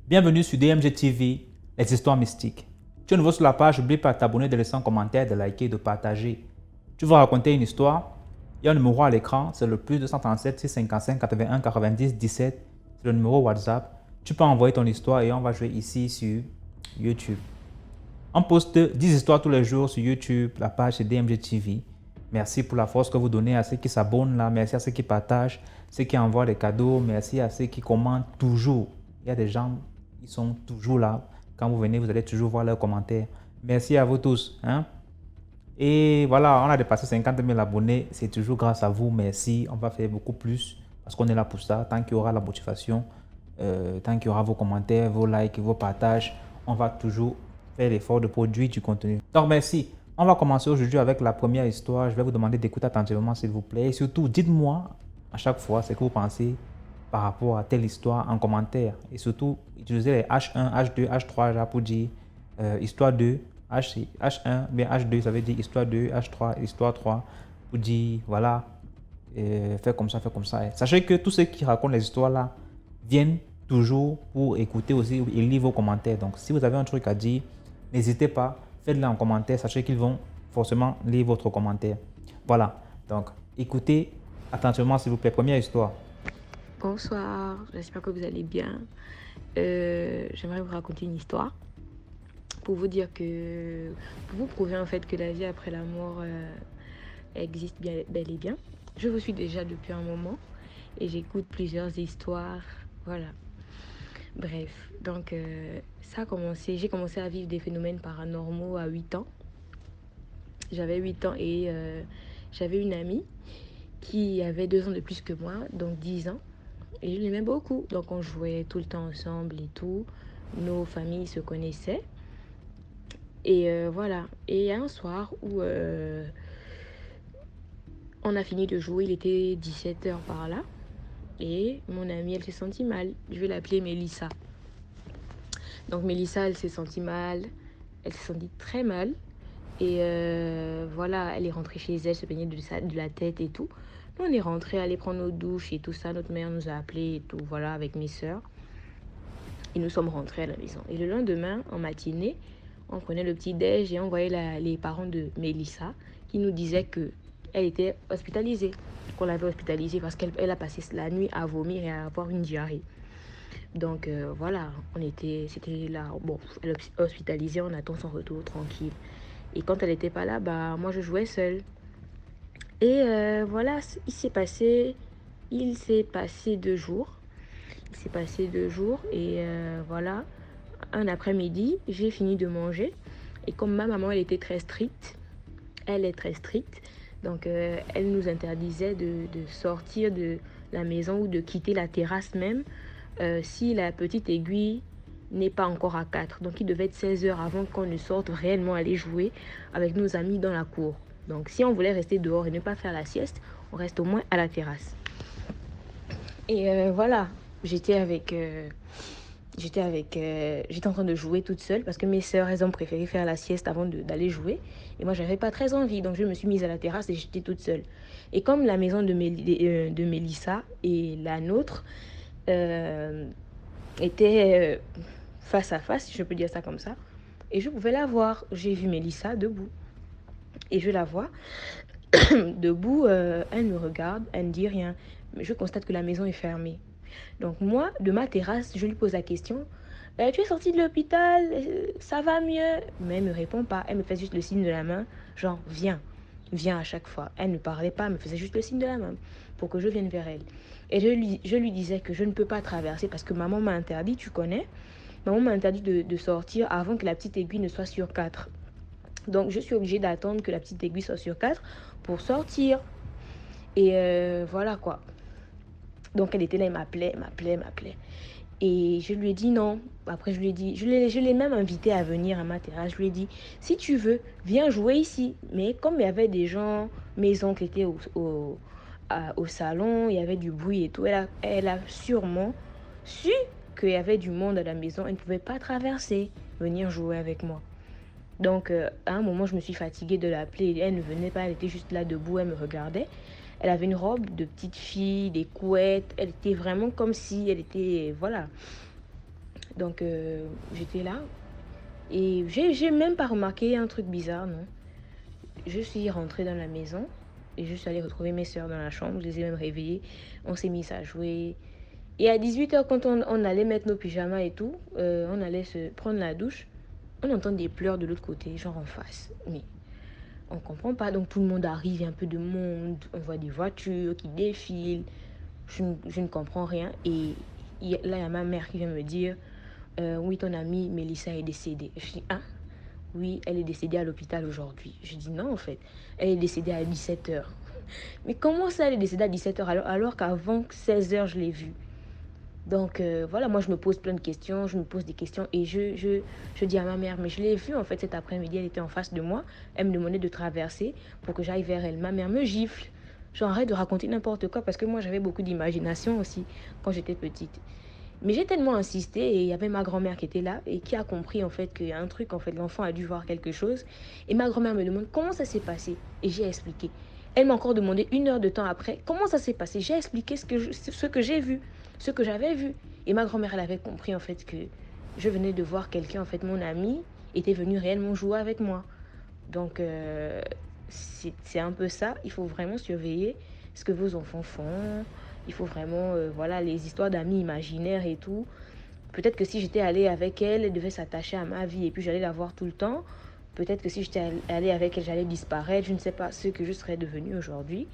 Bienvenue sur DMG TV, les histoires mystiques. Tu es nouveau sur la page, n'oublie pas de t'abonner, de laisser un commentaire, de liker, de partager. Tu veux raconter une histoire? Il y a un numéro à l'écran, c'est le plus 237 655 81 90 17. C'est le numéro WhatsApp. Tu peux envoyer ton histoire et on va jouer ici sur YouTube. On poste 10 histoires tous les jours sur YouTube, la page c'est DMG TV. Merci pour la force que vous donnez à ceux qui s'abonnent là, merci à ceux qui partagent, ceux qui envoient des cadeaux, merci à ceux qui commentent toujours. Il y a des gens qui sont toujours là. Quand vous venez, vous allez toujours voir leurs commentaires. Merci à vous tous. Et voilà, on a dépassé 50 000 abonnés. C'est toujours grâce à vous. Merci. On va faire beaucoup plus parce qu'on est là pour ça. Tant qu'il y aura la motivation, tant qu'il y aura vos commentaires, vos likes, vos partages, on va toujours faire l'effort de produire du contenu. Donc, merci. On va commencer aujourd'hui avec la première histoire. Je vais vous demander d'écouter attentivement, s'il vous plaît. Et surtout, dites-moi à chaque fois ce que vous pensez par rapport à telle histoire en commentaire. Et surtout, utilisez les H1, H2, H3 pour dire histoire 2, H1, bien H2, ça veut dire histoire 2, H3, histoire 3, pour dire, voilà, faites comme ça, faites comme ça. Et sachez que tous ceux qui racontent les histoires là viennent toujours pour écouter aussi et lire vos commentaires. Donc, si vous avez un truc à dire, n'hésitez pas, faites-le en commentaire. Sachez qu'ils vont forcément lire votre commentaire. Voilà, donc écoutez attentivement s'il vous plaît. Première histoire. Bonsoir, j'espère que vous allez bien. J'aimerais vous raconter une histoire pour vous dire que, pour vous prouver en fait que la vie après la mort existe bien, bel et bien. Je vous suis déjà depuis un moment et j'écoute plusieurs histoires, voilà. Bref, donc ça a commencé, j'ai commencé à vivre des phénomènes paranormaux à 8 ans. J'avais 8 ans et j'avais une amie qui avait 2 ans de plus que moi, donc 10 ans. Et je l'aimais beaucoup. Donc on jouait tout le temps ensemble et tout. Nos familles se connaissaient. Et voilà. Et il y a un soir où on a fini de jouer. Il était 17h par là. Et mon amie, elle s'est sentie mal. Je vais l'appeler Mélissa. Donc Mélissa, elle s'est sentie mal. Elle s'est sentie très mal. Et voilà, elle est rentrée chez elle, se baignait de la tête et tout. Nous, on est rentrés, aller prendre nos douches et tout ça. Notre mère nous a appelés et tout, voilà, avec mes sœurs. Et nous sommes rentrés à la maison. Et le lendemain, en matinée, on prenait le petit-déj et on voyait les parents de Mélissa qui nous disaient qu'elle était hospitalisée. Qu'on l'avait hospitalisée parce qu'elle a passé la nuit à vomir et à avoir une diarrhée. Donc voilà, c'était là, bon, elle est hospitalisée, on attend son retour tranquille. Et quand elle n'était pas là, bah moi je jouais seule. Et voilà, il s'est passé 2 jours. Il s'est passé 2 jours et voilà, un après-midi, j'ai fini de manger. Et comme ma maman, elle était très stricte, elle est très stricte, donc elle nous interdisait de sortir de la maison ou de quitter la terrasse même si la petite aiguille n'est pas encore à 4. Donc il devait être 16h avant qu'on ne sorte réellement aller jouer avec nos amis dans la cour. Donc si on voulait rester dehors et ne pas faire la sieste, on reste au moins à la terrasse. Et voilà, j'étais en train de jouer toute seule parce que mes sœurs, elles ont préféré faire la sieste avant d'aller jouer. Et moi, j'avais pas très envie, donc je me suis mise à la terrasse et j'étais toute seule. Et comme la maison de Mélissa et la nôtre étaient face à face, si je peux dire ça comme ça, et je pouvais la voir. J'ai vu Mélissa debout. Et je la vois debout, elle me regarde, elle ne dit rien. Mais je constate que la maison est fermée. Donc moi, de ma terrasse, je lui pose la question. Tu es sortie de l'hôpital, ça va mieux? Mais elle ne me répond pas. Elle me fait juste le signe de la main, genre viens, viens à chaque fois. Elle ne parlait pas, elle me faisait juste le signe de la main pour que je vienne vers elle. Et je lui disais que je ne peux pas traverser parce que maman m'a interdit, tu connais. Maman m'a interdit de sortir avant que la petite aiguille ne soit sur 4. Donc je suis obligée d'attendre que la petite aiguille soit sur 4 pour sortir. Et voilà quoi. Donc elle était là, elle m'appelait. Et je lui ai dit non. Après je lui ai dit, je l'ai même invité à venir à ma terrasse. Je lui ai dit, si tu veux, viens jouer ici. Mais comme il y avait des gens, mes oncles étaient au salon, il y avait du bruit et tout. Elle a sûrement su qu'il y avait du monde à la maison. Elle ne pouvait pas traverser, venir jouer avec moi. Donc, à un moment, je me suis fatiguée de l'appeler. Elle ne venait pas, elle était juste là debout, elle me regardait. Elle avait une robe de petite fille, des couettes. Elle était vraiment comme si elle était... Voilà. Donc, j'étais là. Et j'ai même pas remarqué un truc bizarre, non. Je suis rentrée dans la maison et je suis allée retrouver mes soeurs dans la chambre. Je les ai même réveillées. On s'est mis à jouer. Et à 18h, quand on allait mettre nos pyjamas et tout, on allait se prendre la douche, on entend des pleurs de l'autre côté, genre en face. Mais on ne comprend pas. Donc tout le monde arrive, il y a un peu de monde, on voit des voitures qui défilent. Je ne comprends rien. Et là, il y a ma mère qui vient me dire, oui, ton amie Mélissa est décédée. Je dis, ah, oui, elle est décédée à l'hôpital aujourd'hui. Je dis, non, en fait, elle est décédée à 17h. Mais comment ça, elle est décédée à 17h alors qu'avant 16h, je l'ai vue? Donc voilà, moi je me pose plein de questions, je me pose des questions et je dis à ma mère, mais je l'ai vue en fait cet après-midi, elle était en face de moi, elle me demandait de traverser pour que j'aille vers elle. Ma mère me gifle, j'arrête de raconter n'importe quoi parce que moi j'avais beaucoup d'imagination aussi quand j'étais petite. Mais j'ai tellement insisté et il y avait ma grand-mère qui était là et qui a compris en fait qu'il y a un truc, en fait l'enfant a dû voir quelque chose. Et ma grand-mère me demande comment ça s'est passé et j'ai expliqué. Elle m'a encore demandé 1 heure de temps après comment ça s'est passé. J'ai expliqué ce que j'ai vu, ce que j'avais vu. Et ma grand-mère, elle avait compris en fait que je venais de voir quelqu'un, en fait mon ami était venu réellement jouer avec moi. Donc c'est un peu ça, il faut vraiment surveiller ce que vos enfants font. Il faut vraiment, voilà, les histoires d'amis imaginaires et tout. Peut-être que si j'étais allée avec elle, elle devait s'attacher à ma vie et puis j'allais la voir tout le temps. Peut-être que si j'étais allée avec elle, j'allais disparaître. Je ne sais pas ce que je serais devenue aujourd'hui.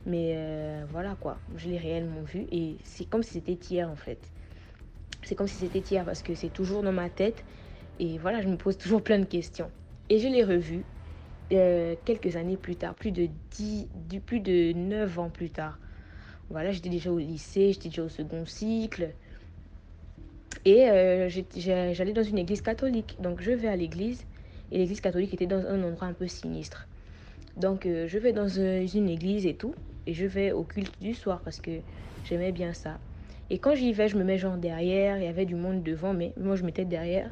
Mais voilà quoi, je l'ai réellement vue et c'est comme si c'était hier en fait. C'est comme si c'était hier parce que c'est toujours dans ma tête. Et voilà, je me pose toujours plein de questions. Et je l'ai revue quelques années plus tard, plus de 9 ans plus tard. Voilà, j'étais déjà au lycée, j'étais déjà au second cycle. Et j'allais dans une église catholique. Donc je vais à l'église. Et l'église catholique était dans un endroit un peu sinistre. Donc je vais dans une église et tout. Et je vais au culte du soir parce que j'aimais bien ça. Et quand j'y vais, je me mets genre derrière. Il y avait du monde devant, mais moi je m'étais derrière.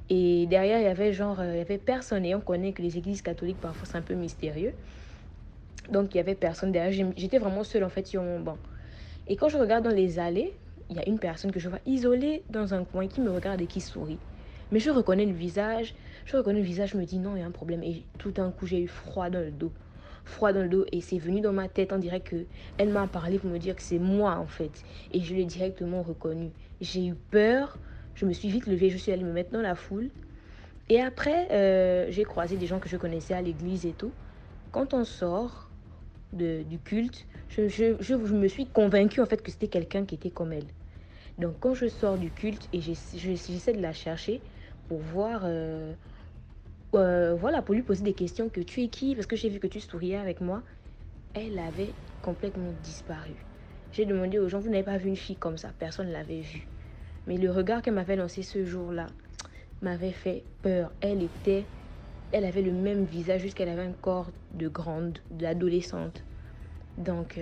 Et derrière, il y avait genre, il y avait personne. Et on connaît que les églises catholiques, parfois, c'est un peu mystérieux. Donc il y avait personne derrière. J'étais vraiment seule en fait sur mon banc. Et quand je regarde dans les allées, il y a une personne que je vois isolée dans un coin qui me regarde et qui sourit. Mais je reconnais le visage. Je reconnais le visage, je me dis non, il y a un problème. Et tout d'un coup, j'ai eu froid dans le dos. Froid dans le dos. Et c'est venu dans ma tête. On dirait qu'elle m'a parlé pour me dire que c'est moi, en fait. Et je l'ai directement reconnu. J'ai eu peur. Je me suis vite levée. Je suis allée me mettre dans la foule. Et après, j'ai croisé des gens que je connaissais à l'église et tout. Quand on sort du culte, je me suis convaincue en fait que c'était quelqu'un qui était comme elle. Donc quand je sors du culte et j'essaie de la chercher pour voir, voilà, pour lui poser des questions, que tu es qui? Parce que j'ai vu que tu souriais avec moi. Elle avait complètement disparu. J'ai demandé aux gens, vous n'avez pas vu une fille comme ça? Personne ne l'avait vue. Mais le regard qu'elle m'avait lancé ce jour-là m'avait fait peur. Elle avait le même visage, juste qu'elle avait un corps de grande, d'adolescente. Donc,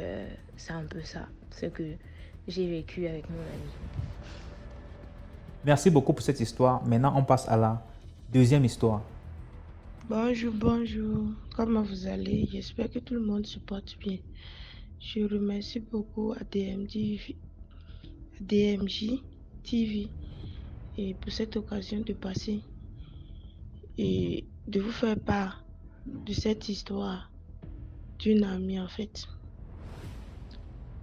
c'est un peu ça, ce que j'ai vécu avec mon ami. Merci beaucoup pour cette histoire. Maintenant, on passe à la deuxième histoire. Bonjour, bonjour. Comment vous allez? J'espère que tout le monde se porte bien. Je remercie beaucoup à DMJ TV et pour cette occasion de passer et de vous faire part de cette histoire d'une amie en fait.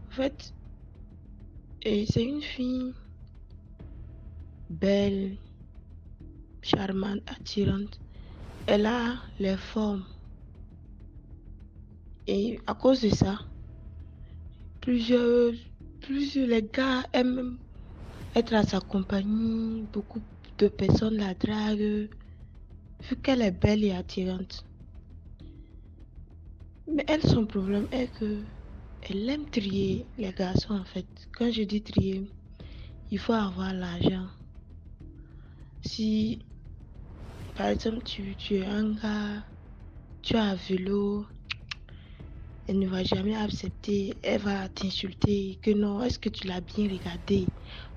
En fait, c'est une fille belle, charmante, attirante. Elle a les formes et à cause de ça, plusieurs, plusieurs les gars aiment être à sa compagnie, beaucoup de personnes la draguent, vu qu'elle est belle et attirante. Mais elle, son problème est que elle aime trier les garçons en fait. Quand je dis trier, il faut avoir l'argent. Si, par exemple, tu es un gars, tu as un vélo, elle ne va jamais accepter, elle va t'insulter, que non, est-ce que tu l'as bien regardé?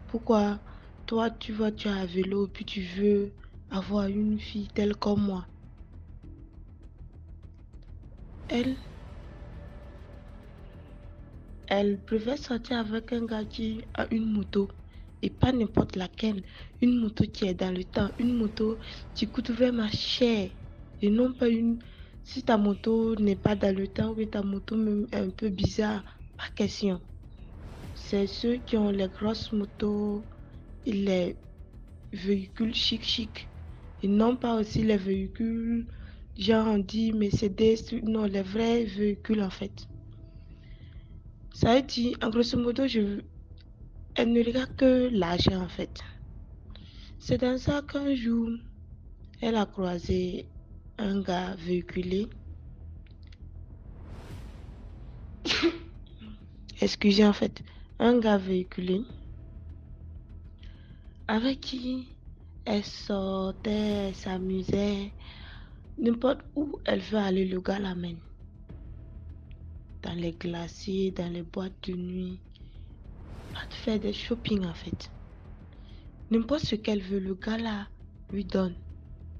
Pourquoi toi, tu vois, tu as un vélo, puis tu veux avoir une fille telle comme moi? Elle, Elle préfère sortir avec un gars qui a une moto et pas n'importe laquelle. Une moto qui est dans le temps, une moto qui coûte vraiment cher et non pas une. Si ta moto n'est pas dans le temps ou ta moto même est un peu bizarre, pas question. C'est ceux qui ont les grosses motos et les véhicules chic et non pas aussi les véhicules, genre on dit Mercedes, non, les vrais véhicules en fait. Ça veut dire, en grosso modo, elle ne regarde que l'argent en fait. C'est dans ça qu'un jour, elle a croisé un gars véhiculé. Excusez en fait, un gars véhiculé avec qui elle sortait, elle s'amusait. N'importe où elle veut aller, le gars l'amène. Dans les glaciers, dans les boîtes de nuit. Pas de faire des shopping en fait. N'importe ce qu'elle veut, le gars là lui donne.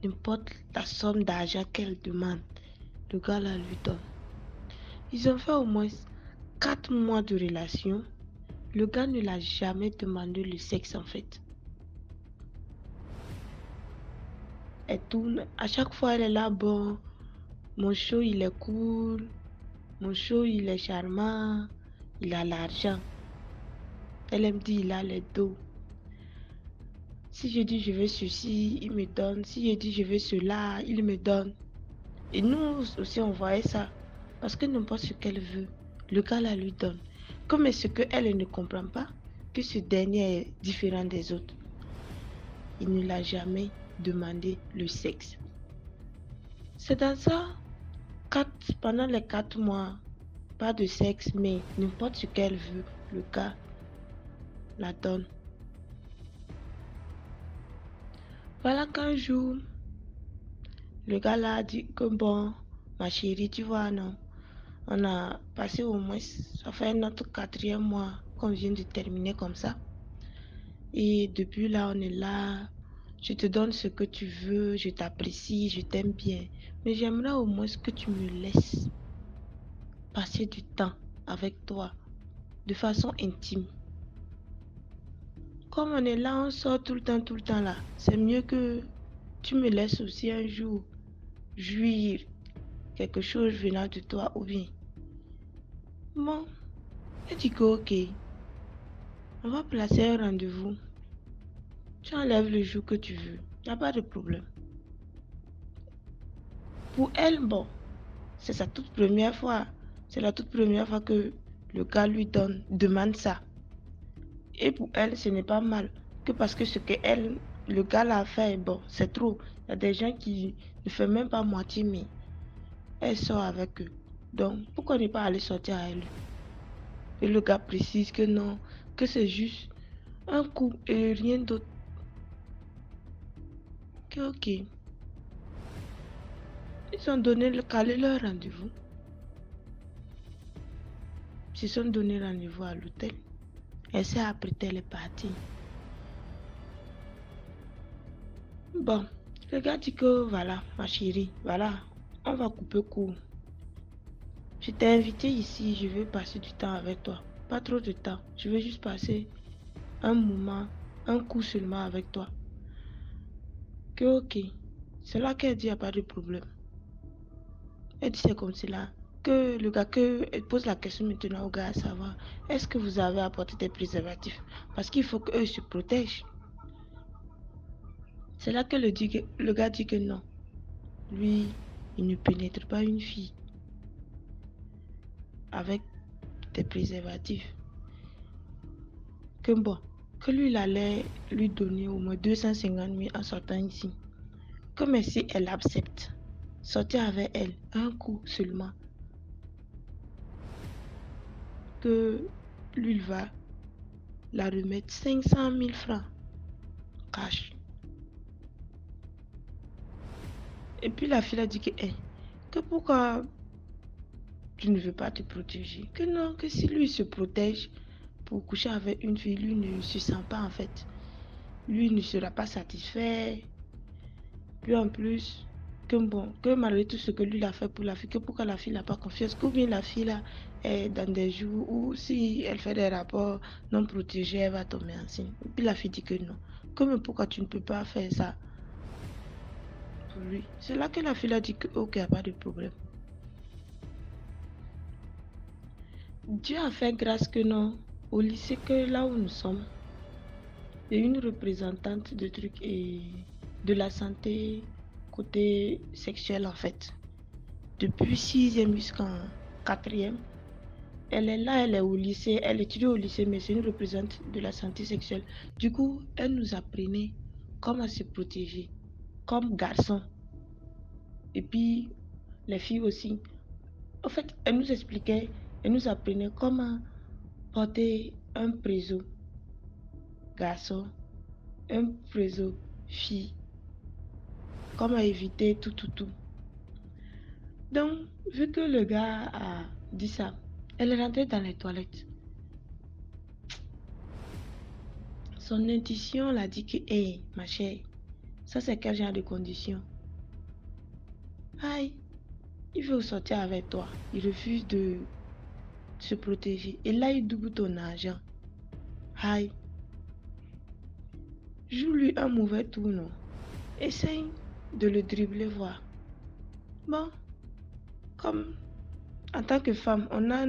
N'importe la somme d'argent qu'elle demande, le gars là lui donne. Ils ont fait au moins 4 mois de relation. Le gars ne l'a jamais demandé le sexe en fait. Elle tourne, à chaque fois elle est là, bon, mon show il est cool, mon show il est charmant, il a l'argent. Elle me dit il a les dos. Si je dis je veux ceci, il me donne. Si je dis je veux cela, il me donne. Et nous aussi on voyait ça. Parce que n'importe ce qu'elle veut, le gars la lui donne. Comme ce qu'elle ne comprend pas, que ce dernier est différent des autres. Il ne l'a jamais demandé le sexe. C'est dans ça, pendant les 4 mois, pas de sexe, mais n'importe ce qu'elle veut, le gars la donne. Voilà qu'un jour, le gars là a dit que bon, ma chérie, tu vois, non, on a passé au moins, ça fait notre 4e mois qu'on vient de terminer comme ça. Et depuis là, on est là. Je te donne ce que tu veux, je t'apprécie, je t'aime bien. Mais j'aimerais au moins que tu me laisses passer du temps avec toi de façon intime. Comme on est là, on sort tout le temps là. C'est mieux que tu me laisses aussi un jour jouir quelque chose venant de toi ou bien. Bon, elle dit que ok, on va placer un rendez-vous. Tu enlèves le jour que tu veux, il n'y a pas de problème. Pour elle, bon, c'est sa toute première fois. C'est la toute première fois que le gars lui demande ça. Et pour elle, ce n'est pas mal. Que parce que ce que le gars l'a fait, bon, c'est trop. Il y a des gens qui ne font même pas moitié, mais elle sort avec eux. Donc, pourquoi ne pas aller sortir avec lui? Et le gars précise que non, que c'est juste un coup et rien d'autre. Que ok. Ils ont calé leur rendez-vous. Ils se sont donné rendez-vous à l'hôtel. Elle s'est apprêtée, elle est partie. Bon, le gars dit que voilà, ma chérie, voilà, on va couper court. Je t'ai invité ici, je veux passer du temps avec toi. Pas trop de temps, je veux juste passer un moment, un coup seulement avec toi. Que ok, c'est là qu'elle dit, il n'y a pas de problème. Elle dit c'est comme cela. Que le gars, elle pose la question maintenant au gars à savoir, est-ce que vous avez apporté des préservatifs? Parce qu'il faut qu'eux se protègent. C'est là que le gars dit que non. Lui, il ne pénètre pas une fille avec des préservatifs. Que bon, que lui, il allait lui donner au moins 250 000 en sortant ici. Comme si elle accepte, sortir avec elle un coup seulement. Que lui, il va la remettre 500 000 francs cash. Et puis la fille a dit que pourquoi tu ne veux pas te protéger? Que non, que si lui se protège pour coucher avec une fille, lui ne se sent pas en fait. Lui ne sera pas satisfait. Puis en plus, que bon, que malgré tout ce que lui a fait pour la fille, que pourquoi la fille n'a pas confiance, que bien la fille là, est dans des jours où si elle fait des rapports non protégés, elle va tomber enceinte. Et puis la fille dit que non. Comme pourquoi tu ne peux pas faire ça pour lui? C'est là que la fille a dit que ok, il n'y a pas de problème. Dieu a fait grâce que non. Au lycée, que là où nous sommes, il y a une représentante de trucs et de la santé côté sexuel en fait. Depuis 6e jusqu'en 4e, elle est là, elle est au lycée, elle étudie au lycée, mais c'est une représentante de la santé sexuelle. Du coup, elle nous apprenait comment se protéger comme garçon. Et puis, les filles aussi. En fait, elle nous expliquait, elle nous apprenait comment porter un préso garçon, un préso fille, comment éviter tout. Donc, vu que le gars a dit ça, elle est rentrée dans les toilettes. Son intuition l'a dit que, hé, ma chère, ça c'est quel genre de condition? Aïe, il veut sortir avec toi. Il refuse de se protéger. Et là, il double ton argent. Aïe, joue-lui un mauvais tour, non? Essaye de le dribbler, voir. Bon, comme en tant que femme, on a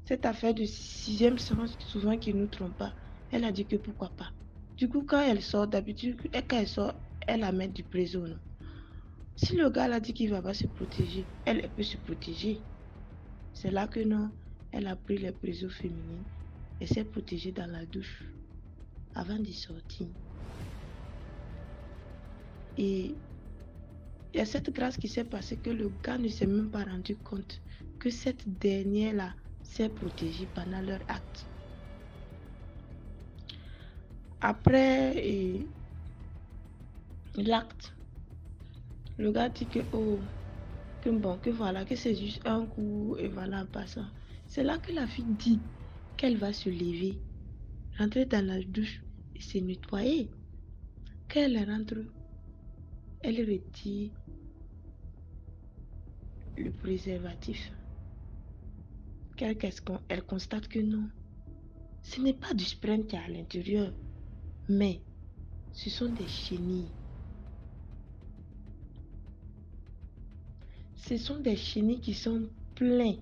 cette affaire de 6e sens souvent qui nous trompe pas. Elle a dit que pourquoi pas. Du coup, quand elle sort, d'habitude, quand elle sort, elle la met du préso, non? Si le gars a dit qu'il ne va pas se protéger, elle peut se protéger. C'est là que non, elle a pris les présos féminines et s'est protégée dans la douche avant d'y sortir. Et il y a cette grâce qui s'est passée que le gars ne s'est même pas rendu compte que cette dernière-là s'est protégée pendant leur acte. Après l'acte, le gars dit que oh, que bon, que voilà, que c'est juste un coup et voilà en passant. C'est là que la fille dit qu'elle va se lever, rentrer dans la douche et se nettoyer. Quand elle rentre, elle retire le préservatif. Elle constate que non, ce n'est pas du sperme qui est à l'intérieur, mais ce sont des chenilles. Ce sont des chenilles qui sont pleines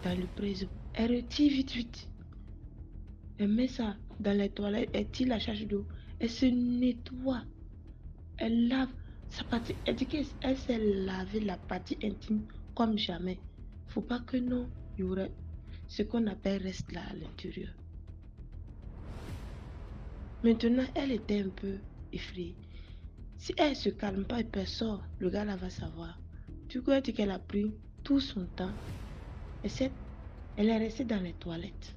dans le préso. Elle retire vite. Elle met ça dans les toilettes, elle tire la charge d'eau, elle se nettoie, elle lave sa partie. Elle dit qu'elle s'est lavé la partie intime comme jamais. Faut pas que non, il y aurait ce qu'on appelle reste là à l'intérieur. Maintenant, elle était un peu effrayée. Si elle se calme pas et elle sort, le gars là va savoir. Du coup, elle dit qu'elle a pris tout son temps. Elle est restée dans les toilettes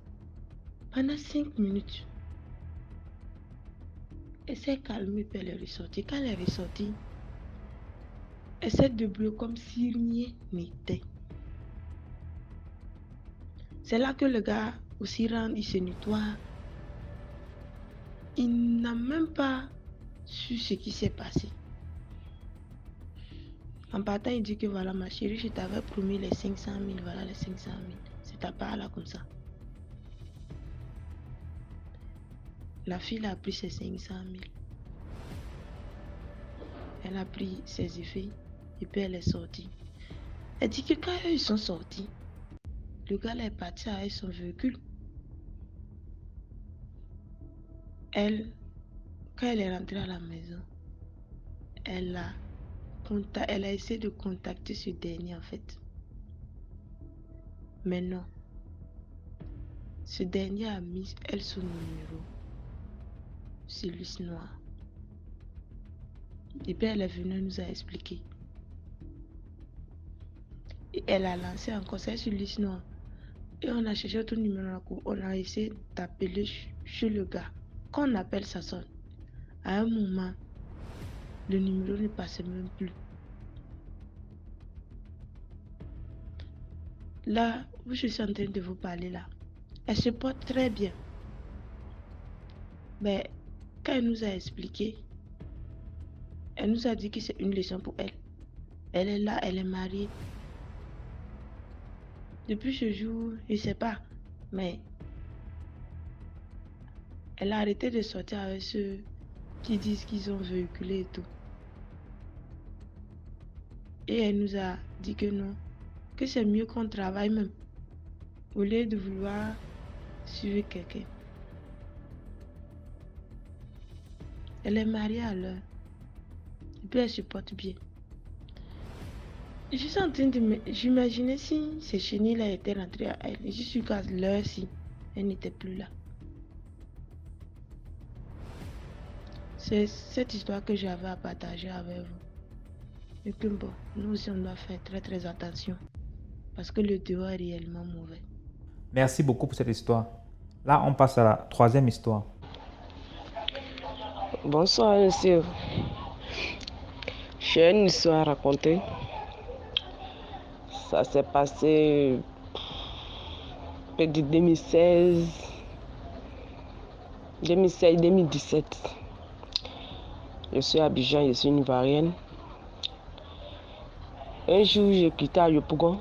pendant 5 minutes. Elle s'est calmée puis elle est ressortie. Quand elle est ressortie, elle s'est débrouillée comme si rien n'était. C'est là que le gars aussi rentre, il se nettoie. Il n'a même pas su ce qui s'est passé. En partant, il dit que voilà ma chérie, je t'avais promis les 500 000, voilà les 500 000. C'est ta part là comme ça. La fille a pris ses 500 000. Elle a pris ses effets et puis elle est sortie. Elle dit que quand ils sont sortis, le gars là est parti avec son véhicule. Quand elle est rentrée à la maison, elle a essayé de contacter ce dernier en fait. Mais non. Ce dernier a mis son numéro sur liste noire. Et puis elle est venue nous a expliqué. Et elle a lancé encore ça sur liste noire. Et on a cherché autre numéro. On a essayé d'appeler chez le gars. Quand on appelle, ça sonne. À un moment, le numéro ne passait même plus. Là où je suis en train de vous parler là, elle se porte très bien. Mais quand elle nous a expliqué, elle nous a dit que c'est une leçon pour elle. Elle est là, elle est mariée. Depuis ce jour, je ne sais pas, mais elle a arrêté de sortir avec ceux qui disent qu'ils ont véhiculé et tout. Et elle nous a dit que non, que c'est mieux qu'on travaille même, au lieu de vouloir suivre quelqu'un. Elle est mariée à l'heure. Et puis elle se porte bien. Je suis en train de j'imaginais si ces chenilles-là étaient rentrées à elle. Je suis qu'à l'heure-ci, elle n'était plus là. C'est cette histoire que j'avais à partager avec vous. Et que bon, nous aussi on doit faire très très attention. Parce que le dehors est réellement mauvais. Merci beaucoup pour cette histoire. Là, on passe à la troisième histoire. Bonsoir, monsieur. J'ai une histoire à raconter. Ça s'est passé peut-être 2016-2017. Je suis à Abidjan, je suis une Ivoirienne. Un jour, j'ai quitté à Yopougon.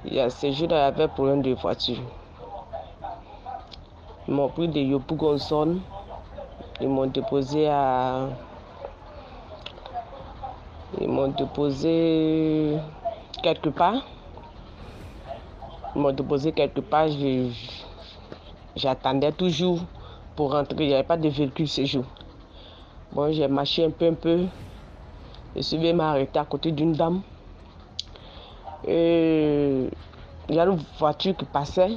Il y a ce jour-là, il y avait problème de voiture. Ils m'ont pris de Yopougon zone. Ils m'ont déposé quelque part. J'attendais toujours pour rentrer. Il n'y avait pas de véhicule ce jour. Bon, j'ai marché un peu. Je suis venu m'arrêter à côté d'une dame. Et il y a une voiture qui passait.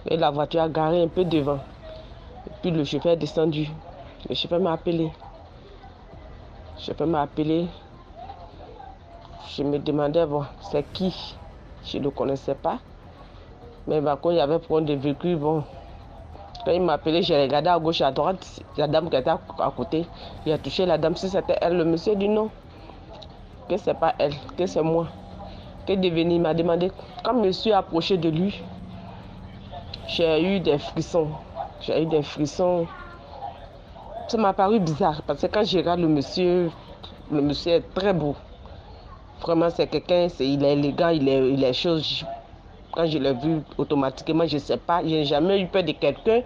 Et la voiture a garé un peu devant. Et puis le chauffeur est descendu. Le chauffeur m'a appelé. Je me demandais, bon, c'est qui? Je ne le connaissais pas. Mais quand il y avait problème de véhicule, bon, quand il m'a appelé, j'ai regardé à gauche et à droite, la dame qui était à côté. Il a touché la dame, si c'était elle. Le monsieur dit non, que c'est pas elle, que c'est moi. Que devenu, il m'a demandé. Quand je me suis approché de lui, j'ai eu des frissons. Ça m'a paru bizarre parce que quand je regarde le monsieur est très beau. Vraiment, c'est quelqu'un, il est élégant, il est chose. Quand je l'ai vu automatiquement, je ne sais pas, je n'ai jamais eu peur de quelqu'un.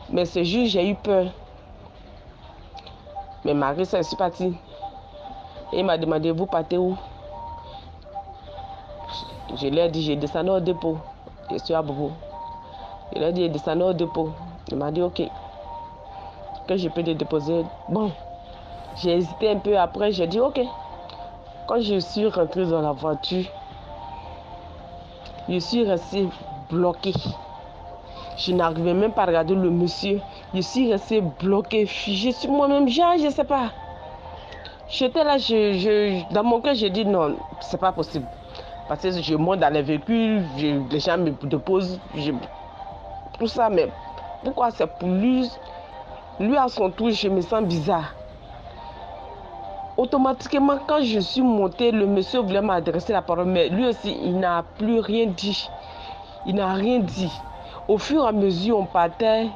Mais ce jour, j'ai eu peur. Mais Marie, ça, je suis partie. Et il m'a demandé, vous partez où? Je lui ai dit, je descends au dépôt. Je suis à Bobo. Je lui ai dit, je descends au dépôt. Il m'a dit, ok. Que je peux te déposer. Bon, j'ai hésité un peu. Après, j'ai dit, ok. Quand je suis rentrée dans la voiture, je suis restée bloquée. Je n'arrivais même pas à regarder le monsieur. Je suis restée bloquée, figée sur moi-même. Je ne sais pas. J'étais là, dans mon cœur, j'ai dit non, c'est pas possible. Parce que je monte dans les véhicules, les gens me déposent, tout ça, mais pourquoi c'est pour lui? Lui, à son tour, je me sens bizarre. Automatiquement, quand je suis montée, le monsieur voulait m'adresser la parole, mais lui aussi, il n'a plus rien dit. Il n'a rien dit. Au fur et à mesure on partait,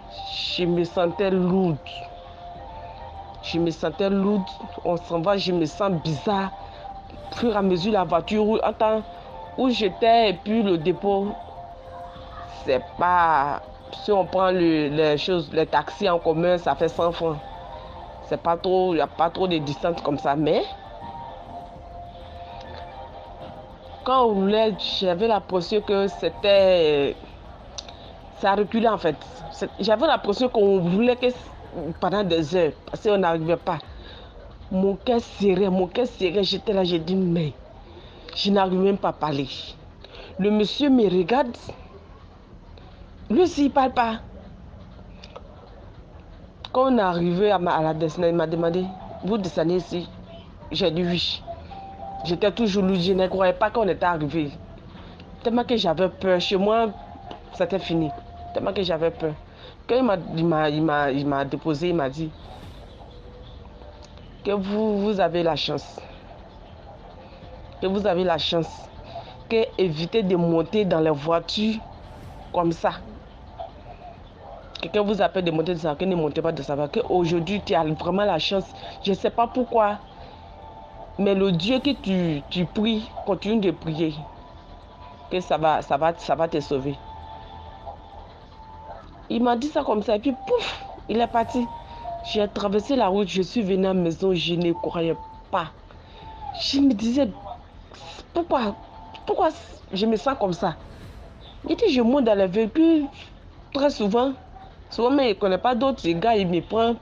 je me sentais lourde. On s'en va, je me sens bizarre. Au fur et à mesure, la voiture où j'étais et puis le dépôt, c'est pas... Si on prend les taxis en commun, ça fait 100 francs. C'est pas trop, il n'y a pas trop de distance comme ça, mais quand on roulait, j'avais l'impression que c'était... Ça reculait en fait. J'avais l'impression qu'on voulait que pendant des heures, parce qu'on n'arrivait pas. Mon cœur serrait, j'étais là, j'ai dit, mais je n'arrive même pas à parler. Le monsieur me regarde, lui aussi il ne parle pas. Quand on est arrivé à la destination, il m'a demandé, vous descendez ici? J'ai dit oui. J'étais toujours lourde, je ne croyais pas qu'on était arrivé. Tellement que j'avais peur, chez moi, c'était fini. Tellement que j'avais peur. Quand il m'a déposé, il m'a dit que vous avez la chance. Que évitez de monter dans les voitures comme ça. Quelqu'un vous appelle de monter de ça, que ne montez pas de ça. Qu'aujourd'hui, tu as vraiment la chance. Je ne sais pas pourquoi. Mais le Dieu que tu pries, continue de prier. Que ça va te sauver. Il m'a dit ça comme ça, et puis pouf, il est parti. J'ai traversé la route, je suis venue à la maison, je ne croyais pas. Je me disais, pourquoi je me sens comme ça? Il dit, je monte dans le véhicule très souvent. Souvent, mais il ne connaît pas d'autres gars, il me prend,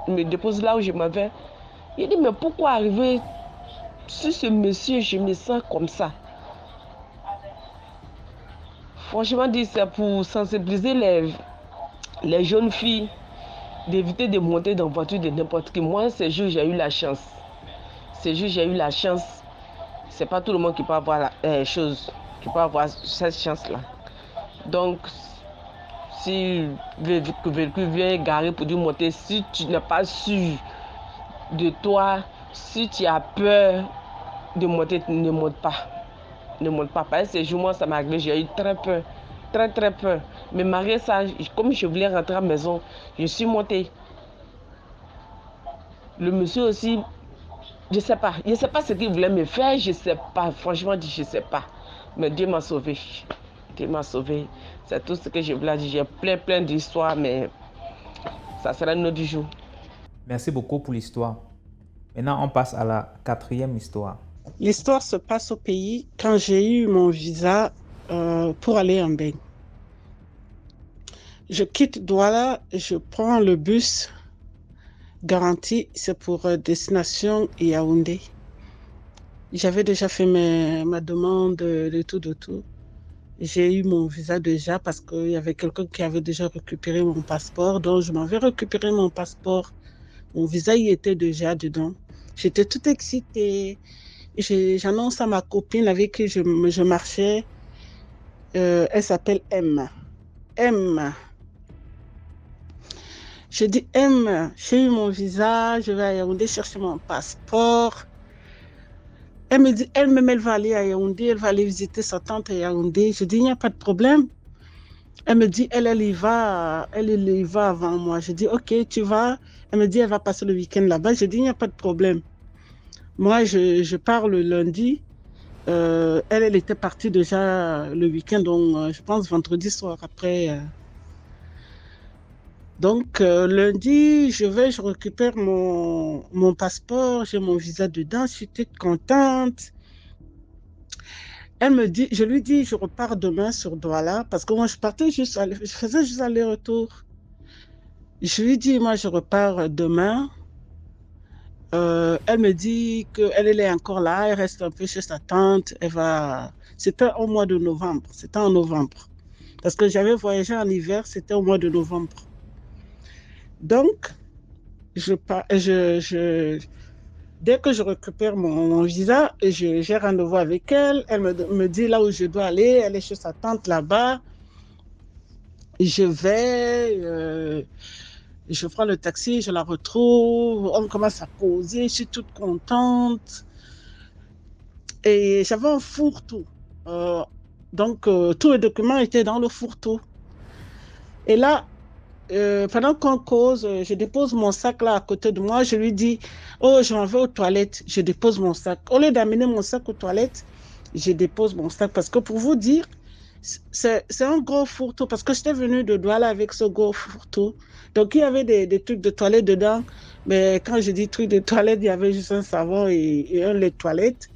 il me dépose là où je m'en vais. Il dit, mais pourquoi arriver sur ce monsieur, je me sens comme ça? Franchement dit, c'est pour sensibiliser les jeunes filles d'éviter de monter dans la voiture de n'importe qui. Moi, ces jours, j'ai eu la chance. Ces jours, j'ai eu la chance. C'est pas tout le monde qui peut avoir la chose, qui peut avoir cette chance-là. Donc, si le véhicule vient garer pour dire monter, si tu n'es pas sûr de toi, si tu as peur de monter, ne monte pas. Ne monte pas. Parce que ces jours, moi, ça m'a arrivé, j'ai eu très peur. Très, très peur. Mais malgré ça, comme je voulais rentrer à la maison, je suis montée. Le monsieur aussi, je ne sais pas. Je ne sais pas ce qu'il voulait me faire, je ne sais pas. Franchement, je ne sais pas. Mais Dieu m'a sauvé. Dieu m'a sauvé. C'est tout ce que je voulais dire. J'ai plein d'histoires, mais ça sera un autre jour. Merci beaucoup pour l'histoire. Maintenant, on passe à la 4e histoire. L'histoire se passe au pays quand j'ai eu mon visa pour aller en Bénin. Je quitte Douala, je prends le bus garanti, c'est pour destination Yaoundé. J'avais déjà fait ma demande de tout. J'ai eu mon visa déjà parce qu'il y avait quelqu'un qui avait déjà récupéré mon passeport. Donc, je m'avais récupéré mon passeport. Mon visa y était déjà dedans. J'étais toute excitée. J'annonce à ma copine avec qui je marchais. Elle s'appelle M. Je dis, j'ai eu mon visa, je vais à Yaoundé chercher mon passeport. Elle me dit, elle-même, elle va aller à Yaoundé, elle va aller visiter sa tante à Yaoundé. Je dis, il n'y a pas de problème. Elle me dit, elle y va avant moi. Je dis, ok, tu vas. Elle me dit, elle va passer le week-end là-bas. Je dis, il n'y a pas de problème. Moi, je pars le lundi. Elle était partie déjà le week-end, donc je pense vendredi soir après. Donc, lundi, je récupère mon passeport, j'ai mon visa dedans, je suis toute contente. Je lui dis, je repars demain sur Douala, parce que moi, je faisais juste aller-retour. Je lui dis, moi, je repars demain. Elle me dit qu'elle est encore là, elle reste un peu chez sa tante. C'était au mois de novembre, c'était en novembre. Parce que j'avais voyagé en hiver, c'était au mois de novembre. Donc, dès que je récupère mon visa, j'ai rendez-vous avec elle. Elle me dit là où je dois aller. Elle est chez sa tante là-bas. Je prends le taxi, je la retrouve. On commence à causer. Je suis toute contente. Et j'avais un fourre-tout. Donc, tous les documents étaient dans le fourre-tout. Et là, pendant qu'on cause, je dépose mon sac là à côté de moi. Je lui dis, oh, je m'en vais aux toilettes. Je dépose mon sac. Au lieu d'amener mon sac aux toilettes, je dépose mon sac. Parce que pour vous dire, c'est un gros fourre-tout. Parce que j'étais venue de Douala avec ce gros fourre-tout. Donc, il y avait des trucs de toilette dedans. Mais quand je dis trucs de toilette, il y avait juste un savon et un lait de toilette.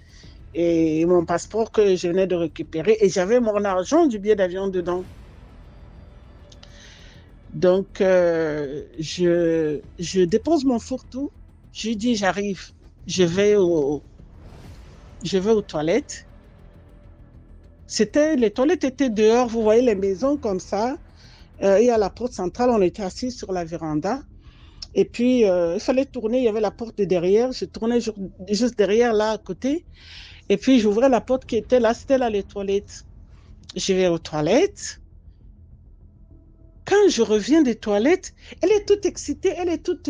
Et mon passeport que je venais de récupérer. Et j'avais mon argent du billet d'avion dedans. Donc, je dépose mon fourre-tout. Je lui dis, j'arrive. Je vais aux toilettes. Les toilettes étaient dehors. Vous voyez les maisons comme ça. Et à la porte centrale, on était assis sur la véranda. Et puis, il fallait tourner. Il y avait la porte de derrière. Je tournais juste derrière, là, à côté. Et puis, j'ouvrais la porte qui était là. C'était là, les toilettes. Je vais aux toilettes. Quand je reviens des toilettes, elle est toute excitée, elle est toute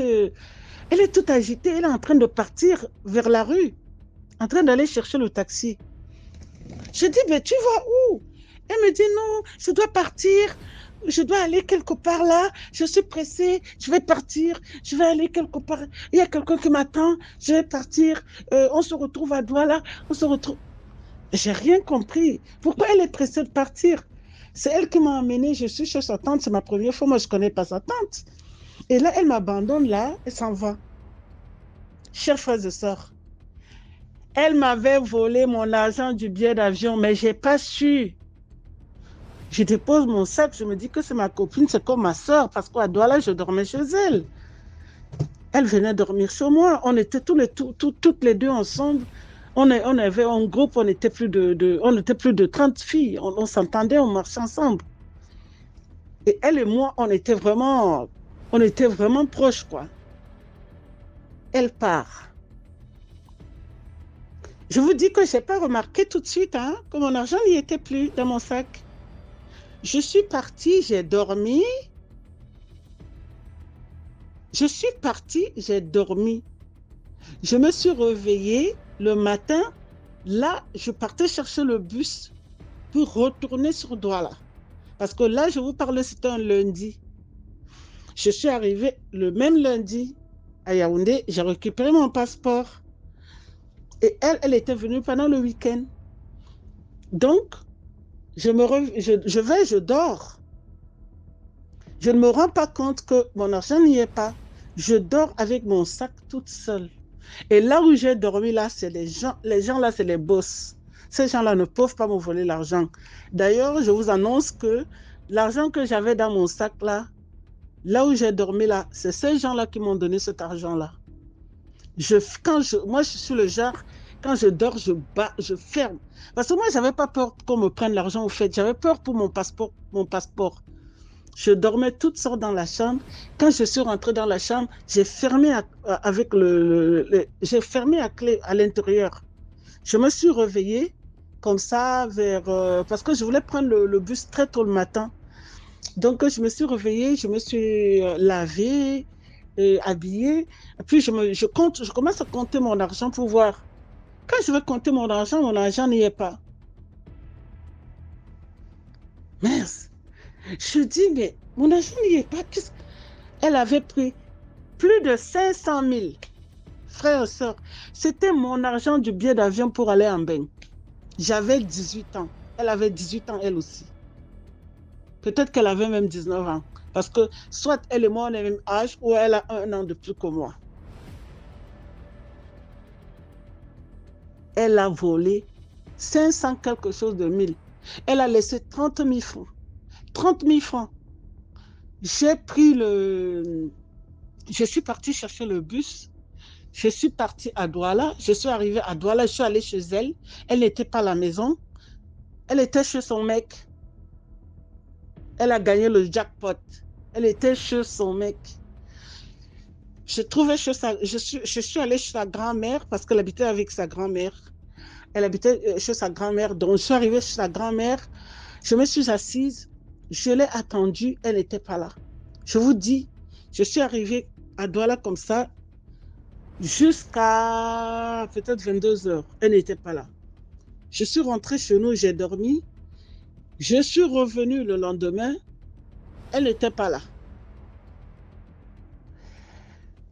agitée, elle est en train de partir vers la rue, en train d'aller chercher le taxi. Je dis, mais tu vas où? Elle me dit, non, je dois partir je dois aller quelque part là, je suis pressée, je vais partir, je vais aller quelque part. Il y a quelqu'un qui m'attend, je vais partir. On se retrouve à Douala, on se retrouve. J'ai rien compris. Pourquoi elle est pressée de partir? C'est elle qui m'a emmenée, je suis chez sa tante, c'est ma première fois, moi je ne connais pas sa tante. Et là, elle m'abandonne là, elle s'en va. Chers frères et sœurs, elle m'avait volé mon argent du billet d'avion, mais je n'ai pas su. Je dépose mon sac, je me dis que c'est ma copine, c'est comme ma soeur, parce qu'à Douala, je dormais chez elle. Elle venait dormir chez moi. On était toutes les deux ensemble. On avait un groupe, on était plus de 30 filles. On s'entendait, on marchait ensemble. Et elle et moi, on était vraiment proches, quoi. Elle part. Je vous dis que je n'ai pas remarqué tout de suite hein, que mon argent n'y était plus dans mon sac. Je suis partie, j'ai dormi. Je suis partie, j'ai dormi. Je me suis réveillée le matin. Là, je partais chercher le bus pour retourner sur Douala. Parce que là, je vous parle, c'était un lundi. Je suis arrivée le même lundi à Yaoundé. J'ai récupéré mon passeport. Et elle était venue pendant le week-end. Donc, je dors. Je ne me rends pas compte que mon argent n'y est pas. Je dors avec mon sac toute seule. Et là où j'ai dormi, là, c'est les gens là, c'est les boss. Ces gens-là ne peuvent pas me voler l'argent. D'ailleurs, je vous annonce que l'argent que j'avais dans mon sac là, là où j'ai dormi là, c'est ces gens-là qui m'ont donné cet argent-là. Moi, je suis le genre, quand je dors, je ferme. Parce que moi, je n'avais pas peur qu'on me prenne l'argent au fait. J'avais peur pour mon passeport. Je dormais toute seule dans la chambre. Quand je suis rentrée dans la chambre, j'ai fermé j'ai fermé à clé à l'intérieur. Je me suis réveillée comme ça parce que je voulais prendre le bus très tôt le matin. Donc je me suis réveillée, je me suis lavée, habillée. Et puis je commence à compter mon argent pour voir. Quand je vais compter mon argent n'y est pas. Merde. Je dis, mais mon argent n'y est pas. Elle avait pris plus de 500 000, frères et sœurs. C'était mon argent du billet d'avion pour aller en bain. J'avais 18 ans. Elle avait 18 ans, elle aussi. Peut-être qu'elle avait même 19 ans. Parce que soit elle et moi, on est le même âge, ou elle a 1 an de plus que moi. Elle a volé 500 quelque chose de 1000. Elle a laissé 30 000 francs. 30 000 francs. Je suis partie chercher le bus. Je suis partie à Douala. Je suis arrivée à Douala. Je suis allée chez elle. Elle n'était pas à la maison. Elle était chez son mec. Elle a gagné le jackpot. Elle était chez son mec. Je suis allée chez sa grand-mère parce qu'elle habitait avec sa grand-mère. Elle habitait chez sa grand-mère. Donc, je suis arrivée chez sa grand-mère. Je me suis assise. Je l'ai attendue. Elle n'était pas là. Je vous dis, je suis arrivée à Douala comme ça jusqu'à peut-être 22 heures. Elle n'était pas là. Je suis rentrée chez nous, j'ai dormi. Je suis revenue le lendemain. Elle n'était pas là.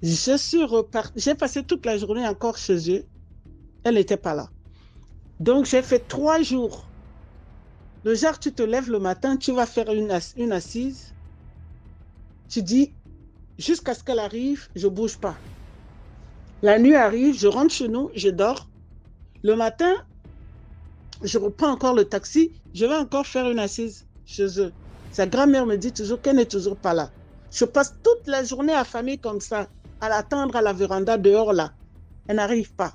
Je suis repartie. J'ai passé toute la journée encore chez eux. Elle n'était pas là. Donc, j'ai fait 3 jours. Le genre, tu te lèves le matin, tu vas faire une assise. Tu dis, jusqu'à ce qu'elle arrive, je ne bouge pas. La nuit arrive, je rentre chez nous, je dors. Le matin, je reprends encore le taxi, je vais encore faire une assise chez eux. Sa grand-mère me dit toujours qu'elle n'est toujours pas là. Je passe toute la journée affamée comme ça, à l'attendre à la véranda dehors là. Elle n'arrive pas.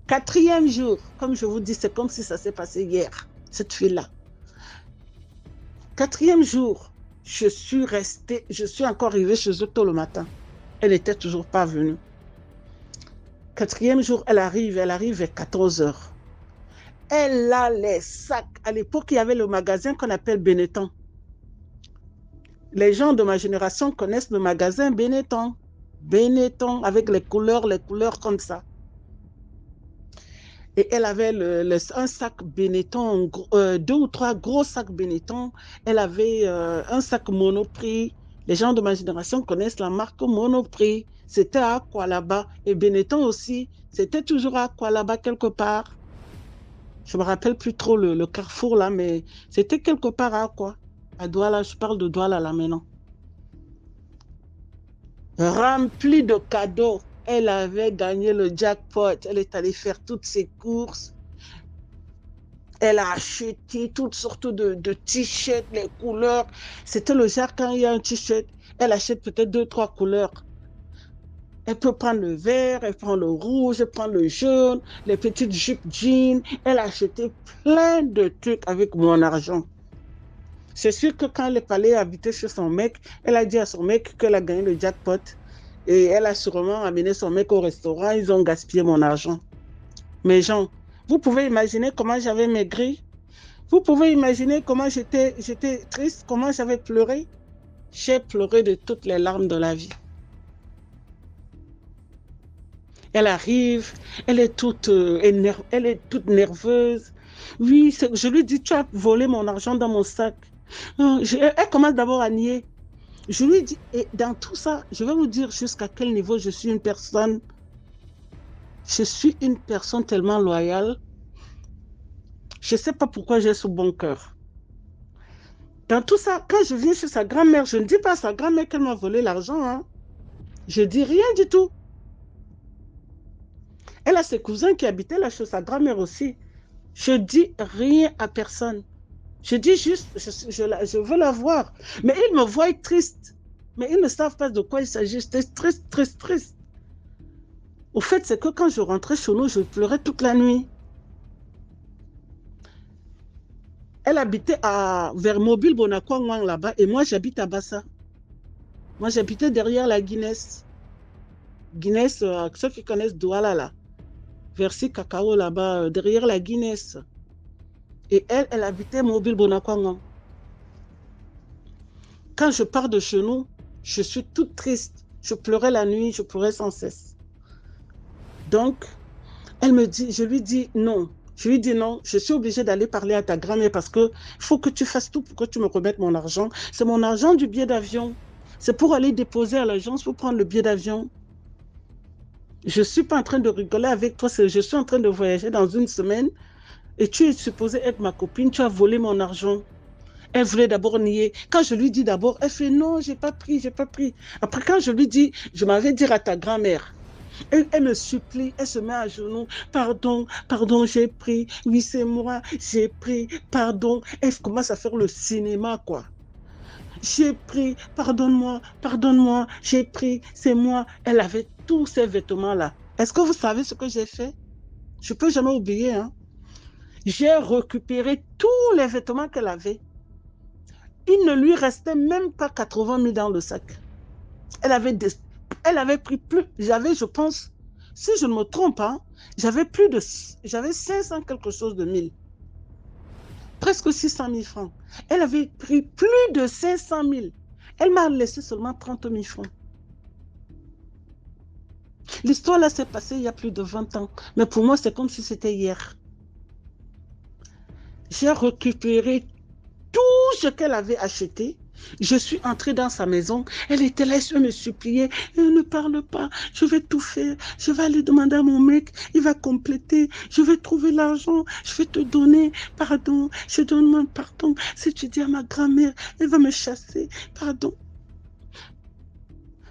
4e jour, comme je vous dis, c'est comme si ça s'est passé hier, cette fille-là. 4e jour, je suis encore arrivée chez eux tôt le matin. Elle n'était toujours pas venue. 4e jour, elle arrive vers 14 heures. Elle a les sacs. À l'époque, il y avait le magasin qu'on appelle Benetton. Les gens de ma génération connaissent le magasin Benetton. Benetton avec les couleurs comme ça. Et elle avait un sac Benetton, 2 ou 3 gros sacs Benetton. Elle avait un sac Monoprix. Les gens de ma génération connaissent la marque Monoprix. C'était à Aqua là-bas. Et Benetton aussi, c'était toujours à Aqua là-bas quelque part. Je ne me rappelle plus trop le carrefour là, mais c'était quelque part à Aqua. À Douala, je parle de Douala là maintenant. Remplie de cadeaux. Elle avait gagné le jackpot. Elle est allée faire toutes ses courses. Elle a acheté toutes sortes de t-shirts, les couleurs. C'était le genre quand il y a un t-shirt, elle achète peut-être 2, 3 couleurs. Elle peut prendre le vert, elle prend le rouge, elle prend le jaune, les petites jupes jeans. Elle a acheté plein de trucs avec mon argent. C'est sûr que quand elle est allée habiter chez son mec, elle a dit à son mec qu'elle a gagné le jackpot. Et elle a sûrement amené son mec au restaurant. Ils ont gaspillé mon argent. Mais Jean, vous pouvez imaginer comment j'avais maigri. Vous pouvez imaginer comment j'étais triste, comment j'avais pleuré. J'ai pleuré de toutes les larmes de la vie. Elle arrive, elle est toute nerveuse. Oui, je lui dis, tu as volé mon argent dans mon sac. Elle commence d'abord à nier. Je lui dis, et dans tout ça, je vais vous dire jusqu'à quel niveau je suis une personne. Je suis une personne tellement loyale. Je ne sais pas pourquoi j'ai ce bon cœur. Dans tout ça, quand je viens chez sa grand-mère, je ne dis pas à sa grand-mère qu'elle m'a volé l'argent. Hein. Je ne dis rien du tout. Elle a ses cousins qui habitaient là chez sa grand-mère aussi. Je ne dis rien à personne. Je dis juste, je veux la voir. Mais ils me voient triste. Mais ils ne savent pas de quoi il s'agit. J'étais triste, triste, triste. Au fait, c'est que quand je rentrais chez nous, je pleurais toute la nuit. Elle habitait vers Mobile Bonakwangwang là-bas et moi j'habite à Bassa. Moi j'habitais derrière la Guinness. Guinness, ceux qui connaissent Douala là. Versi Cacao là-bas, derrière la Guinness. Et elle habitait Mobile Bonakwangwang. Quand je pars de chez nous, je suis toute triste. Je pleurais la nuit, je pleurais sans cesse. Donc, je lui dis non. Je lui dis non, je suis obligée d'aller parler à ta grand-mère parce qu'il faut que tu fasses tout pour que tu me remettes mon argent. C'est mon argent du billet d'avion. C'est pour aller déposer à l'agence pour prendre le billet d'avion. Je ne suis pas en train de rigoler avec toi, je suis en train de voyager dans une semaine et tu es supposée être ma copine, tu as volé mon argent. Elle voulait d'abord nier. Quand je lui dis d'abord, elle fait non, j'ai pas pris. Après, quand je lui dis, je m'avais dit à ta grand-mère, elle me supplie, elle se met à genoux. Pardon, j'ai pris. Oui, c'est moi, j'ai pris. Pardon. Elle commence à faire le cinéma, quoi. J'ai pris, pardonne-moi, j'ai pris, c'est moi. Elle avait tous ces vêtements-là. Est-ce que vous savez ce que j'ai fait? Je ne peux jamais oublier. Hein? J'ai récupéré tous les vêtements qu'elle avait. Il ne lui restait même pas 80 000 dans le sac. Elle avait pris plus, je pense, si je ne me trompe pas, j'avais 500 quelque chose de 1000. Presque 600 000 francs. Elle avait pris plus de 500 000. Elle m'a laissé seulement 30 000 francs. L'histoire là s'est passée il y a plus de 20 ans. Mais pour moi, c'est comme si c'était hier. J'ai récupéré tout ce qu'elle avait acheté. Je suis entrée dans sa maison. Elle était là, elle me suppliait. Ne parle pas, je vais tout faire. Je vais aller demander à mon mec. Il va compléter. Je vais trouver l'argent. Je vais te donner. Pardon, je demande pardon. Si tu dis à ma grand-mère, elle va me chasser. Pardon.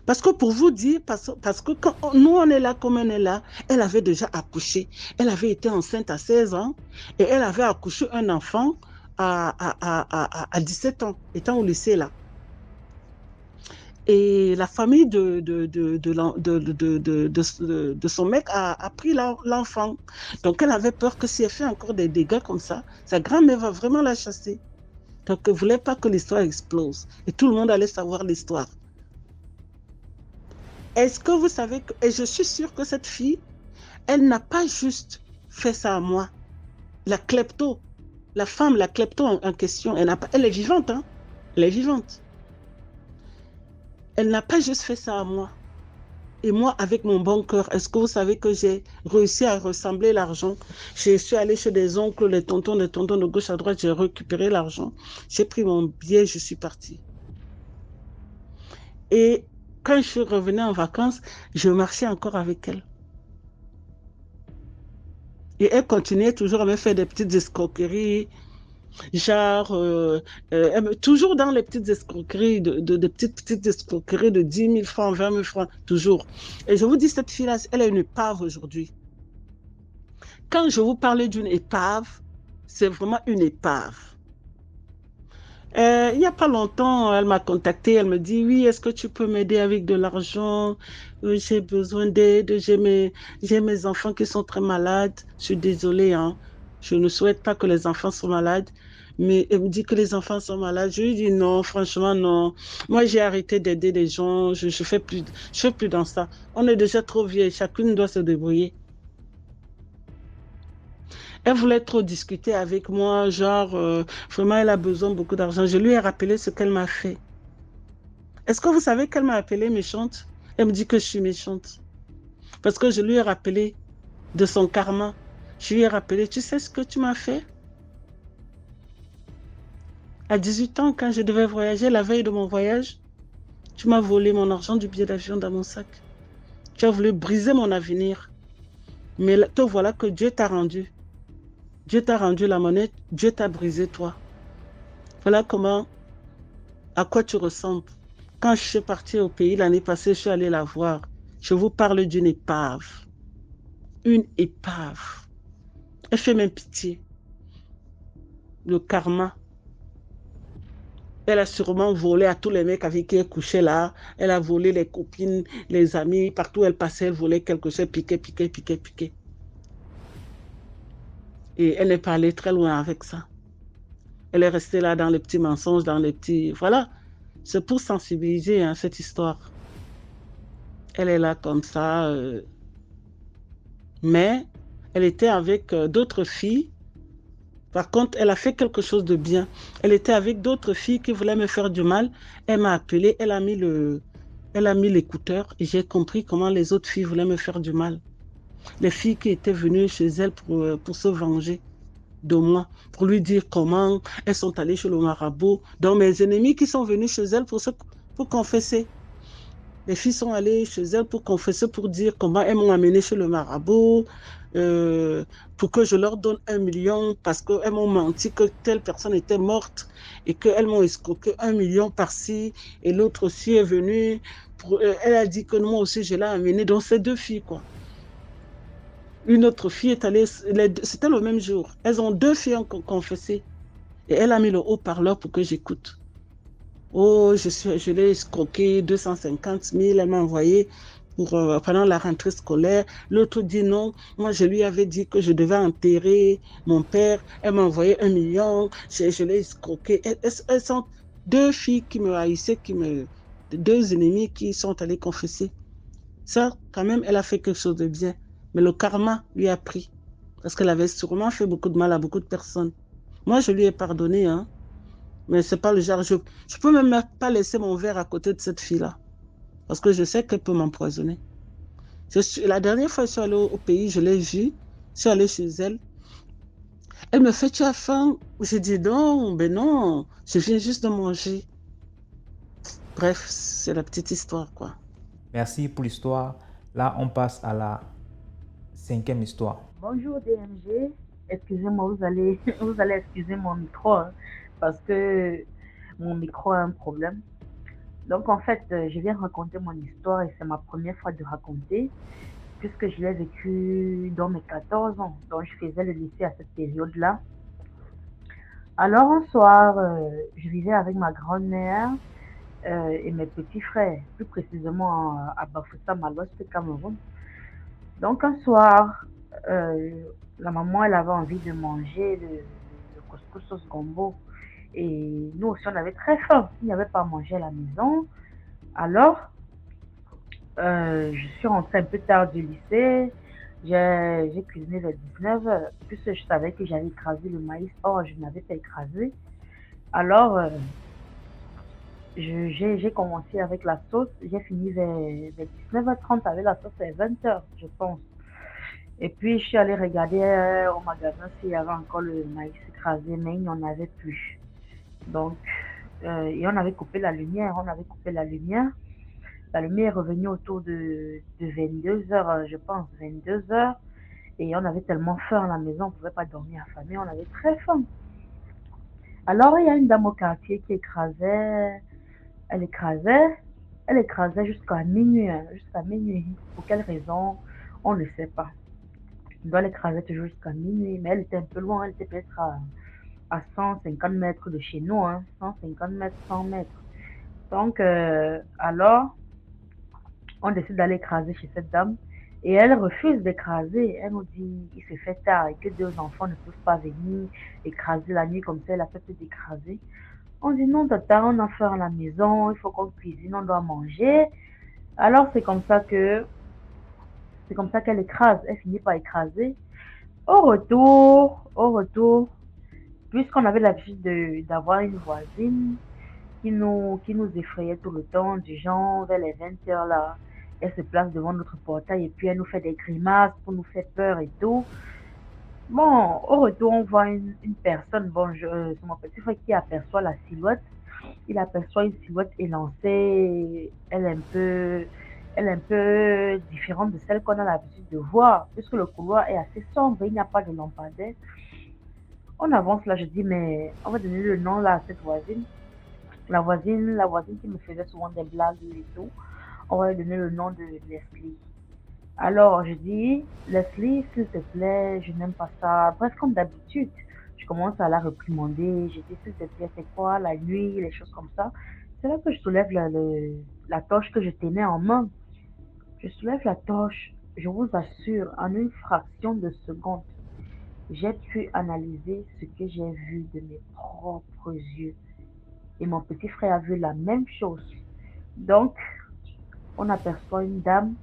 Parce que pour vous dire, parce que quand nous on est là comme on est là, elle avait déjà accouché. Elle avait été enceinte à 16 ans et elle avait accouché un enfant à 17 ans, étant au lycée là. Et la famille de son mec a pris l'enfant. Donc elle avait peur que si elle fait encore des dégâts comme ça, sa grand-mère va vraiment la chasser. Donc elle ne voulait pas que l'histoire explose. Et tout le monde allait savoir l'histoire. Est-ce que vous savez que, et je suis sûre que cette fille, elle n'a pas juste fait ça à moi. La klepto, la femme, la klepto en question, elle est vivante, hein? Elle est vivante. Elle n'a pas juste fait ça à moi. Et moi, avec mon bon cœur, est-ce que vous savez que j'ai réussi à ressembler l'argent? Je suis allée chez des oncles, les tontons de gauche à droite, j'ai récupéré l'argent. J'ai pris mon billet, je suis partie. Et quand je suis revenue en vacances, je marchais encore avec elle. Et elle continuait toujours à me faire des petites escroqueries, genre, toujours dans les petites escroqueries, de petites escroqueries de 10 000 francs, 20 000 francs, toujours. Et je vous dis, cette fille-là, elle est une épave aujourd'hui. Quand je vous parle d'une épave, c'est vraiment une épave. Il n'y a pas longtemps, elle m'a contactée, elle me dit, oui, est-ce que tu peux m'aider avec de l'argent? J'ai besoin d'aide, j'ai mes enfants qui sont très malades. Je suis désolée, hein. Je ne souhaite pas que les enfants soient malades, mais elle me dit que les enfants sont malades. Je lui dis non, franchement, non. Moi, j'ai arrêté d'aider les gens, je fais plus dans ça. On est déjà trop vieux, chacune doit se débrouiller. Elle voulait trop discuter avec moi, genre, vraiment, elle a besoin de beaucoup d'argent. Je lui ai rappelé ce qu'elle m'a fait. Est-ce que vous savez qu'elle m'a appelée méchante? Elle me dit que je suis méchante. Parce que je lui ai rappelé de son karma. Je lui ai rappelé, tu sais ce que tu m'as fait? À 18 ans, quand je devais voyager, la veille de mon voyage, tu m'as volé mon argent du billet d'avion dans mon sac. Tu as voulu briser mon avenir. Mais te voilà que Dieu t'a rendu. Dieu t'a rendu la monnaie, Dieu t'a brisé toi. Voilà comment, à quoi tu ressembles. Quand je suis partie au pays l'année passée, je suis allée la voir. Je vous parle d'une épave. Une épave. Elle fait même pitié. Le karma. Elle a sûrement volé à tous les mecs avec qui elle couchait là. Elle a volé les copines, les amis. Partout où elle passait, elle volait quelque chose, piquait. Et elle n'est pas allée très loin avec ça. Elle est restée là dans les petits mensonges, dans les petits... Voilà. C'est pour sensibiliser hein, cette histoire. Elle est là comme ça. Mais elle était avec d'autres filles. Par contre, elle a fait quelque chose de bien. Elle était avec d'autres filles qui voulaient me faire du mal. Elle m'a appelé, elle a mis l'écouteur et j'ai compris comment les autres filles voulaient me faire du mal. Les filles qui étaient venues chez elle pour se venger de moi, pour lui dire comment elles sont allées chez le marabout. Donc mes ennemis qui sont venus chez elle pour confesser. Les filles sont allées chez elle pour confesser, pour dire comment elles m'ont amené chez le marabout, pour que je leur donne 1 million parce qu'elles m'ont menti que telle personne était morte et qu'elles m'ont escroqué 1 million par-ci et l'autre aussi est venue. Elle a dit que moi aussi je l'ai amenée. Donc ces deux filles, quoi. Une autre fille est allée, c'était le même jour. Elles ont deux filles confessé et elle a mis le haut-parleur pour que j'écoute. Oh, je l'ai escroqué 250 000, elle m'a envoyé pendant la rentrée scolaire. L'autre dit non, moi je lui avais dit que je devais enterrer mon père, elle m'a envoyé 1 million, je l'ai escroqué. Elles sont deux filles qui me haïssaient, deux ennemis qui sont allés confesser. Ça, quand même, elle a fait quelque chose de bien. Mais le karma lui a pris. Parce qu'elle avait sûrement fait beaucoup de mal à beaucoup de personnes. Moi, je lui ai pardonné, hein. Mais c'est pas le genre, je peux même pas laisser mon verre à côté de cette fille-là. Parce que je sais qu'elle peut m'empoisonner. La dernière fois que je suis allée au pays, je l'ai vue. Je suis allée chez elle. Elle me fait, tu as faim? J'ai dit non, ben non, je viens juste de manger. Bref, c'est la petite histoire, quoi. Merci pour l'histoire. Là, on passe à la 5e histoire. Bonjour DMG. Excusez-moi, vous allez excuser mon micro, hein, parce que mon micro a un problème. Donc en fait, je viens raconter mon histoire et c'est ma première fois de raconter, puisque je l'ai vécu dans mes 14 ans. Donc je faisais le lycée à cette période-là. Alors un soir, je vivais avec ma grand-mère et mes petits frères, plus précisément à Bafoussam, à l'ouest du Cameroun. Donc un soir, la maman, elle avait envie de manger le couscous sauce gombo. Et nous aussi, on avait très faim. Il n'y avait pas à manger à la maison. Alors, je suis rentrée un peu tard du lycée. J'ai cuisiné vers 19h, puisque je savais que j'avais écrasé le maïs. Or, je n'avais pas écrasé. Alors, j'ai commencé avec la sauce, j'ai fini vers 19h30 avec la sauce vers 20h, je pense. Et puis, je suis allée regarder au magasin s'il y avait encore le maïs écrasé, mais il n'y en avait plus. Donc, et on avait coupé la lumière, La lumière est revenue autour de 22h, je pense, 22h. Et on avait tellement faim à la maison, on ne pouvait pas dormir affamé, on avait très faim. Alors, il y a une dame au quartier qui écrasait, elle écrasait, elle écrasait jusqu'à minuit, hein, jusqu'à minuit. Pour quelle raison, on ne sait pas. Elle doit l'écraser toujours jusqu'à minuit, mais elle était un peu loin, elle était peut-être à 150 mètres de chez nous, hein, 150 mètres, 100 mètres. Donc, alors, on décide d'aller écraser chez cette dame. Et elle refuse d'écraser. Elle nous dit qu'il se fait tard et que deux enfants ne peuvent pas venir écraser la nuit comme ça. Elle a fait d'écraser. On dit non, tata, on a faim à la maison, il faut qu'on cuisine, on doit manger. Alors c'est comme ça qu'elle écrase. Elle finit par écraser. Au retour, puisqu'on avait l'habitude d'avoir une voisine qui nous effrayait tout le temps, du genre vers les 20h là. Elle se place devant notre portail et puis elle nous fait des grimaces pour nous faire peur et tout. Bon, au retour, on voit une personne, bon, c'est mon petit frère qui aperçoit la silhouette. Il aperçoit une silhouette élancée, elle est un peu différente de celle qu'on a l'habitude de voir, puisque le couloir est assez sombre, il n'y a pas de lampadaire. On avance là, je dis, mais on va donner le nom là à cette voisine. La voisine qui me faisait souvent des blagues et tout, on va lui donner le nom de Leslie. Alors, je dis, Leslie, s'il te plaît, je n'aime pas ça. Bref, comme d'habitude, je commence à la réprimander. Je dis, s'il te plaît, c'est quoi la nuit, les choses comme ça. C'est là que je soulève la torche que je tenais en main. Je soulève la torche, je vous assure, en une fraction de seconde, j'ai pu analyser ce que j'ai vu de mes propres yeux. Et mon petit frère a vu la même chose. Donc, on aperçoit une dame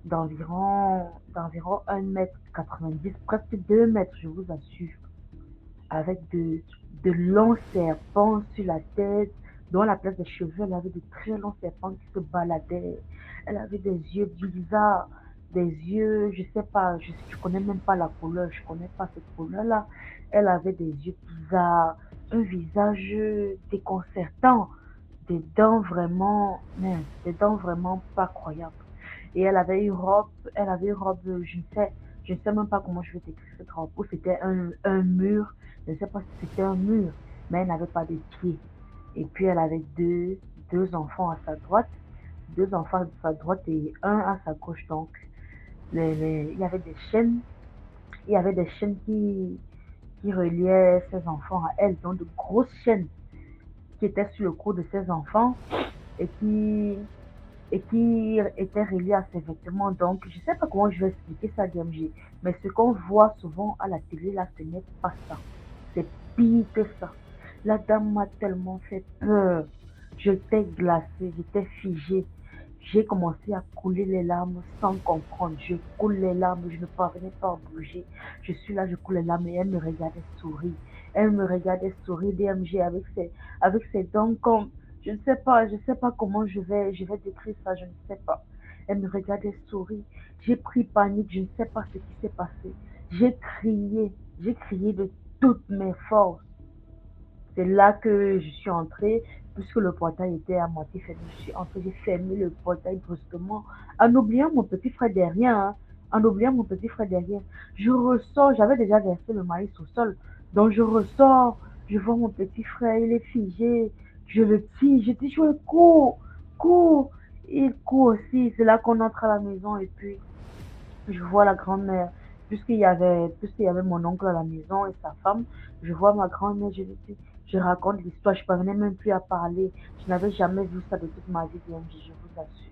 d'environ 1,90 m, presque 2 mètres, je vous assure, avec de longs serpents sur la tête, dont la place des cheveux, elle avait de très longs serpents qui se baladaient. Elle avait des yeux bizarres, des yeux, je sais pas, je connais même pas la couleur, je connais pas cette couleur-là. Elle avait des yeux bizarres, un visage déconcertant, des dents vraiment pas croyables. Et elle avait une robe, je ne sais même pas comment je vais décrire cette robe, ou c'était un mur, je ne sais pas si c'était un mur, mais elle n'avait pas de pieds. Et puis elle avait deux enfants à sa droite, deux enfants à sa droite et un à sa gauche. Donc, il y avait des chaînes, qui reliaient ses enfants à elle, donc de grosses chaînes qui étaient sur le cou de ses enfants et qui était relié à ses vêtements. Donc, je ne sais pas comment je vais expliquer ça, DMG, mais ce qu'on voit souvent à la télé, là, ce n'est pas ça. C'est pire que ça. La dame m'a tellement fait peur. J'étais glacée, j'étais figée. J'ai commencé à couler les larmes sans comprendre. Je coule les larmes, je ne parvenais pas à bouger. Je suis là, je coule les larmes et elle me regardait sourire. Elle me regardait sourire, DMG, avec ses dents comme, je ne sais pas comment je vais décrire ça, je ne sais pas. Elle me regardait sourire. J'ai pris panique, je ne sais pas ce qui s'est passé. J'ai crié de toutes mes forces. C'est là que je suis entrée, puisque le portail était à moitié fermé. Je suis entrée, j'ai fermé le portail brusquement, en oubliant mon petit frère derrière, hein, en oubliant mon petit frère derrière. Je ressors, j'avais déjà versé le maïs au sol, donc je ressors, je vois mon petit frère, il est figé, je le tire, je dis, je cours, il court aussi. C'est là qu'on entre à la maison et puis je vois la grand-mère, puisqu'il y avait mon oncle à la maison et sa femme, je vois ma grand-mère, je raconte l'histoire, je ne parvenais même plus à parler. Je n'avais jamais vu ça de toute ma vie, DMG, je vous assure.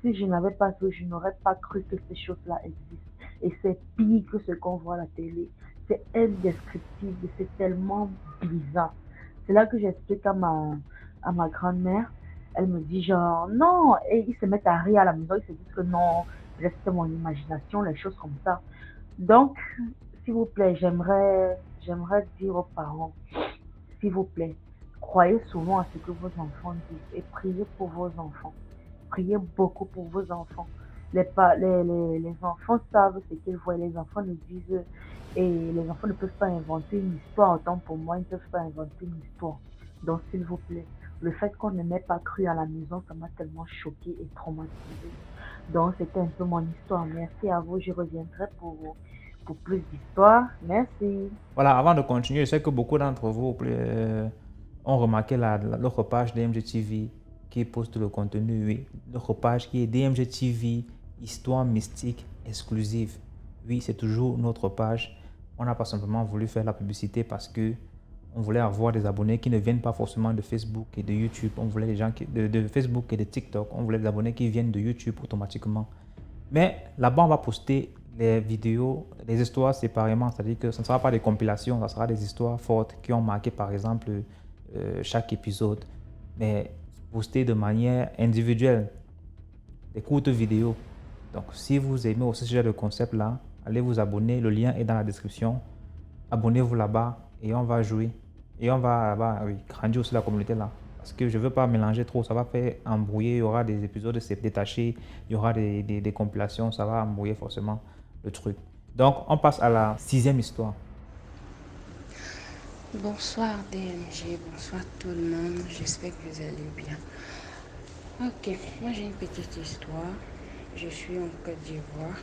Si je n'avais pas vu, je n'aurais pas cru que ces choses-là existent. Et c'est pire que ce qu'on voit à la télé. C'est indescriptible, c'est tellement bizarre. C'est là que j'explique à ma grand-mère. Elle me dit genre, non, et ils se mettent à rire à la maison, ils se disent que non, reste mon imagination, les choses comme ça. Donc, s'il vous plaît, j'aimerais dire aux parents, s'il vous plaît, croyez souvent à ce que vos enfants disent et priez pour vos enfants. Priez beaucoup pour vos enfants. Les enfants savent ce qu'ils voient. Les enfants ne disent et les enfants ne peuvent pas inventer une histoire. Autant pour moi, ils ne peuvent pas inventer une histoire. Donc, s'il vous plaît, le fait qu'on ne m'ait pas cru à la maison, ça m'a tellement choqué et traumatisé. Donc, c'était un peu mon histoire. Merci à vous. Je reviendrai pour plus d'histoires. Merci. Voilà, avant de continuer, je sais que beaucoup d'entre vous ont remarqué l'autre page DMGTV qui poste le contenu, oui. L'autre page qui est DMGTV, histoire mystique exclusive. Oui, c'est toujours notre page. On n'a pas simplement voulu faire la publicité parce que on voulait avoir des abonnés qui ne viennent pas forcément de Facebook et de YouTube. On voulait des gens de Facebook et de TikTok. On voulait des abonnés qui viennent de YouTube automatiquement. Mais là-bas, on va poster les vidéos, les histoires séparément. C'est-à-dire que ce ne sera pas des compilations, ce sera des histoires fortes qui ont marqué, par exemple, chaque épisode. Mais postées de manière individuelle, des courtes vidéos. Donc, si vous aimez aussi ce genre de concept-là, allez vous abonner. Le lien est dans la description. Abonnez-vous là-bas et on va jouer. Et on va grandir aussi la communauté là. Parce que je ne veux pas mélanger trop, ça va faire embrouiller. Il y aura des épisodes détachés, il y aura des compilations, ça va embrouiller forcément le truc. Donc, on passe à la 6e histoire. Bonsoir DMG, bonsoir tout le monde, j'espère que vous allez bien. Ok, moi j'ai une petite histoire. Je suis en Côte d'Ivoire.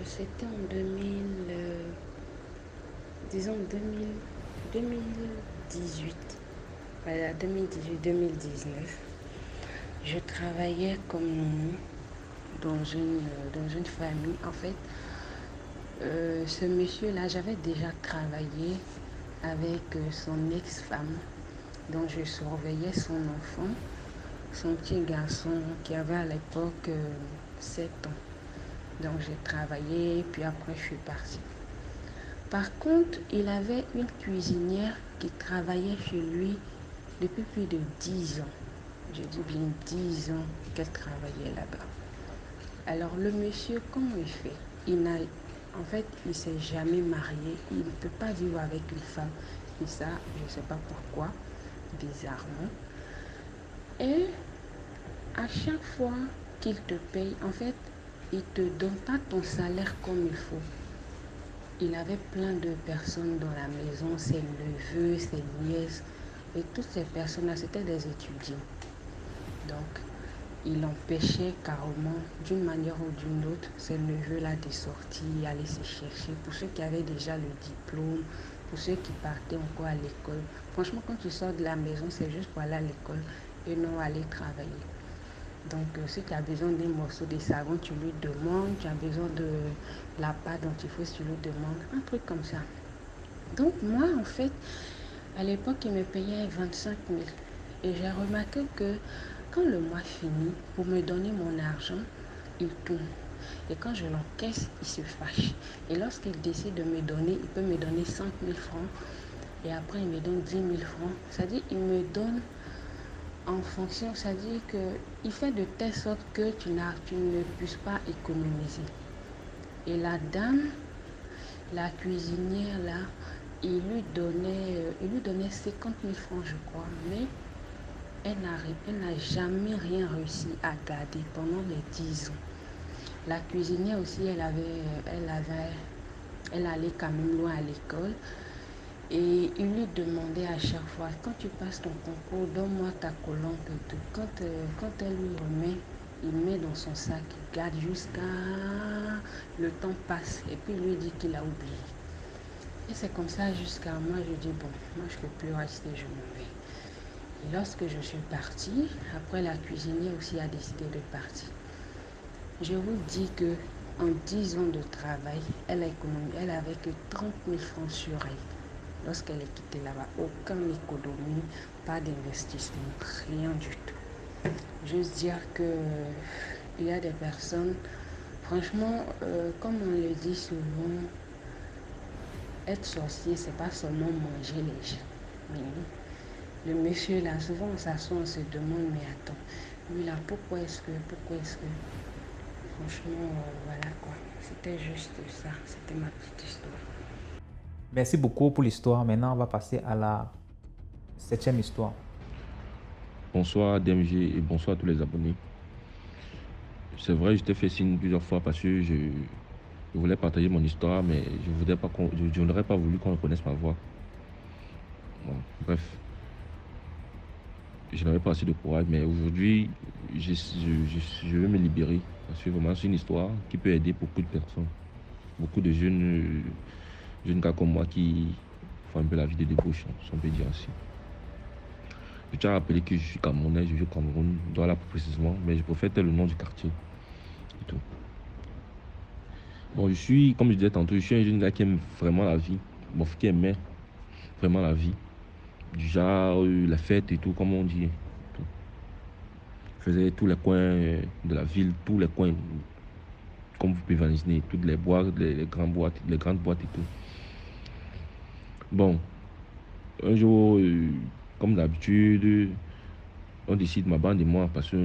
C'était en 2018. Voilà, 2018-2019. Je travaillais comme nounou dans une famille. En fait, ce monsieur-là, j'avais déjà travaillé avec son ex-femme. Donc, je surveillais son enfant, son petit garçon qui avait à l'époque 7 ans. Donc, j'ai travaillé, puis après, je suis partie. Par contre, il avait une cuisinière qui travaillait chez lui depuis plus de 10 ans. Je dis bien 10 ans qu'elle travaillait là-bas. Alors, le monsieur, comment il fait? En fait, il ne s'est jamais marié. Il ne peut pas vivre avec une femme. Et ça, je ne sais pas pourquoi, bizarrement. Et à chaque fois qu'il te paye, en fait, il ne te donne pas ton salaire comme il faut. Il avait plein de personnes dans la maison, ses neveux, ses nièces. Et toutes ces personnes-là, c'était des étudiants. Donc, il empêchait carrément, d'une manière ou d'une autre, ces neveux-là de sortir, aller se chercher. Pour ceux qui avaient déjà le diplôme, pour ceux qui partaient encore à l'école. Franchement, quand tu sors de la maison, c'est juste pour aller à l'école et non aller travailler. Donc, si tu as besoin d'un morceau de savon, tu lui demandes. Tu as besoin de la pâte dentifrice, tu lui demandes. Un truc comme ça. Donc, moi, en fait, à l'époque, il me payait 25 000. Et j'ai remarqué que quand le mois finit, pour me donner mon argent, il tourne. Et quand je l'encaisse, il se fâche. Et lorsqu'il décide de me donner, il peut me donner 5 000 francs. Et après, il me donne 10 000 francs. C'est-à-dire, il me donne en fonction, c'est-à-dire qu'il fait de telle sorte que tu ne puisses pas économiser. Et la dame, la cuisinière là, il lui donnait 50 000 francs, je crois. Mais elle n'a jamais rien réussi à garder pendant les 10 ans. La cuisinière aussi, elle allait quand même loin à l'école. Et il lui demandait à chaque fois, quand tu passes ton concours, donne-moi ta colonne et tout. Quand elle lui remet, il met dans son sac, il garde jusqu'à le temps passe. Et puis il lui dit qu'il a oublié. Et c'est comme ça jusqu'à moi, je dis, bon, moi je ne peux plus rester, je m'en vais. Et lorsque je suis partie, après la cuisinière aussi a décidé de partir. Je vous dis que en 10 ans de travail, elle avait que 30 000 francs sur elle. Lorsqu'elle est quittée là-bas, aucune économie, pas d'investissement, rien du tout. Juste dire que il y a des personnes, franchement, comme on le dit souvent, être sorcier, c'est pas seulement manger les gens. Mais le monsieur là, souvent on s'assoit, on se demande, mais attends, lui là, pourquoi est-ce que franchement, voilà quoi, c'était juste ça, c'était ma petite histoire. Merci beaucoup pour l'histoire. Maintenant, on va passer à la 7e histoire. Bonsoir DMG et bonsoir à tous les abonnés. C'est vrai, je t'ai fait signe plusieurs fois parce que je voulais partager mon histoire, mais je n'aurais pas voulu qu'on reconnaisse ma voix. Bon, bref, je n'avais pas assez de courage, mais aujourd'hui, je vais me libérer parce que vraiment, c'est une histoire qui peut aider beaucoup de personnes. Beaucoup de jeunes gars comme moi qui font un peu la vie de débauche, si on peut dire ainsi. Je tiens à rappeler que je suis Camerounais, je vis au Cameroun, voilà plus précisément, mais je préfère le nom du quartier et tout. Bon, comme je disais tantôt, je suis un jeune gars qui aime vraiment la vie, bon, qui aimait vraiment la vie, du genre la fête et tout, comme on dit. Tout. Je faisais tous les coins de la ville, tous les coins, comme vous pouvez imaginer, toutes les boîtes, les grandes boîtes et tout. Bon, un jour, comme d'habitude, on décide, ma bande et moi, parce qu'il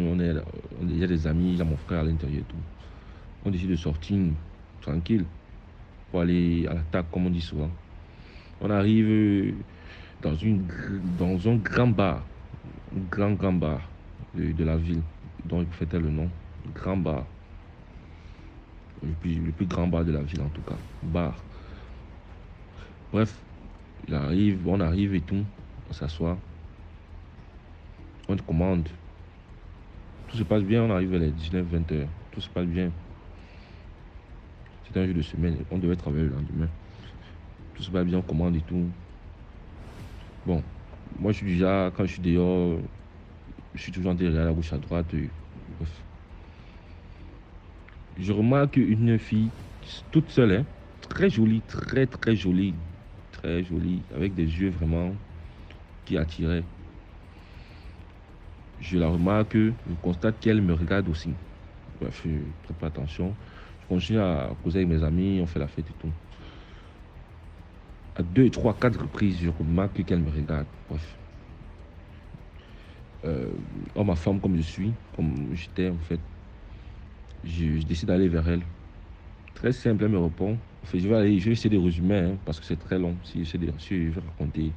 y a des amis, il y a mon frère à l'intérieur et tout. On décide de sortir tranquille pour aller à l'attaque, comme on dit souvent. On arrive dans un grand bar, un grand bar de la ville, dont je fêtais le nom, grand bar. Le plus grand bar de la ville en tout cas, bar. Bref, on arrive et tout, on s'assoit, on commande. Tout se passe bien, on arrive à les 19-20 heures, tout se passe bien. C'était un jour de semaine, on devait travailler le lendemain. Tout se passe bien, on commande et tout. Bon, moi je suis déjà, quand je suis dehors, je suis toujours en train de regarder à gauche, à droite. Bref. Je remarque une fille toute seule, hein, très jolie, très jolie, avec des yeux vraiment qui attiraient. Je la remarque, je constate qu'elle me regarde aussi. Bref, je ne fais pas attention. Je continue à causer avec mes amis, on fait la fête et tout. À 2, 3, 4 reprises, je remarque qu'elle me regarde. Bref. Ma femme comme je suis, comme j'étais en fait, je décide d'aller vers elle. Très simple, elle me répond. En fait, je vais essayer de résumer, hein, parce que c'est très long. Si je vais raconter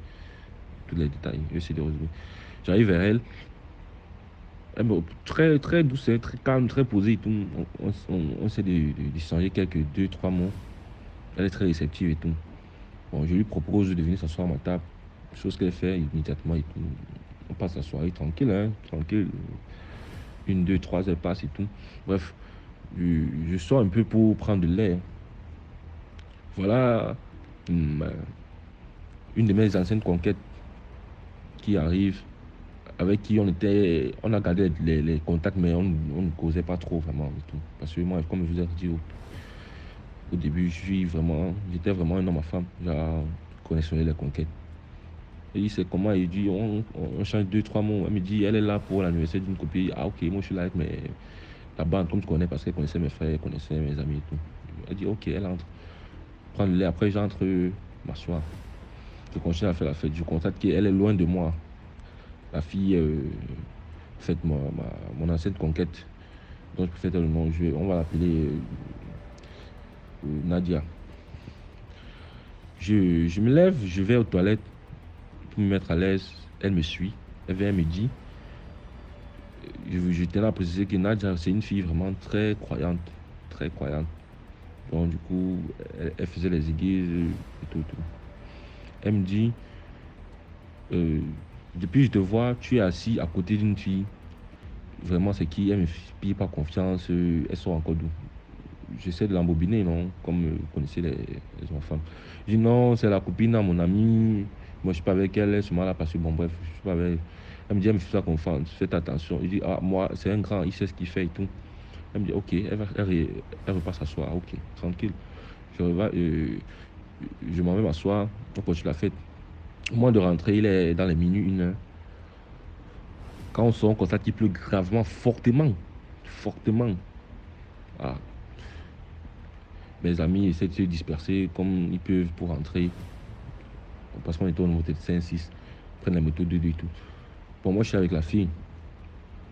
tous les détails, je vais essayer de résumer. J'arrive vers elle. Elle me très douce, très calme, très posée et tout. On essaie d'échanger quelques 2, 3 mots. Elle est très réceptive et tout. Bon, je lui propose de venir s'asseoir à ma table. Chose qu'elle fait immédiatement et tout. On passe la soirée tranquille, hein, tranquille. 1, 2, 3, elle passe et tout. Bref, je sors un peu pour prendre de l'air. Voilà une de mes anciennes conquêtes qui arrive, avec qui on a gardé les contacts, mais on ne causait pas trop vraiment et tout. Parce que moi, comme je vous ai dit au début, j'étais vraiment un homme à femme, genre collectionner les conquêtes. Et il sait comment, il dit, on change 2, 3 mots. Elle me dit, elle est là pour l'anniversaire d'une copine. Ah ok, moi je suis là avec la bande, comme tu connais, parce qu'elle connaissait mes frères, elle connaissait mes amis et tout. Elle dit, ok, elle entre. Prends le lait, après j'entre m'asseoir. Je continue à faire la fête. Je constate qu'elle est loin de moi. La fille, fait mon ancienne conquête, dont je préfère le nom, on va l'appeler Nadia. Je me lève, je vais aux toilettes pour me mettre à l'aise. Elle me suit. Elle vient, elle me dit. Je tenais à préciser que Nadia, c'est une fille vraiment très croyante. Très croyante. Donc du coup, elle faisait les églises et tout. Elle me dit, depuis que je te vois, tu es assis à côté d'une fille. Vraiment, c'est qui? Elle me fait pas confiance. Elles sont encore d'où? J'essaie de l'embobiner, non? Comme vous connaissez les enfants. Je dis non, c'est la copine à mon ami. Moi, je suis pas avec elle. Elle se là parce que bon, bref, je suis pas avec elle. Elle me dit, elle me fait ça confiance. Faites attention. Je dis, ah, moi, c'est un grand, il sait ce qu'il fait et tout. Elle me dit, ok, elle repart s'asseoir. Ok, tranquille. Je m'en vais m'asseoir. On continue la fête. Au moment de rentrer, il est dans les minutes 1h. Quand on sort, on constate qu'il pleut gravement, fortement. Ah. Mes amis essaient de se disperser comme ils peuvent pour rentrer. Parce qu'on était au niveau de 5-6. Prennent la moto 2 et tout. Bon, moi, je suis avec la fille.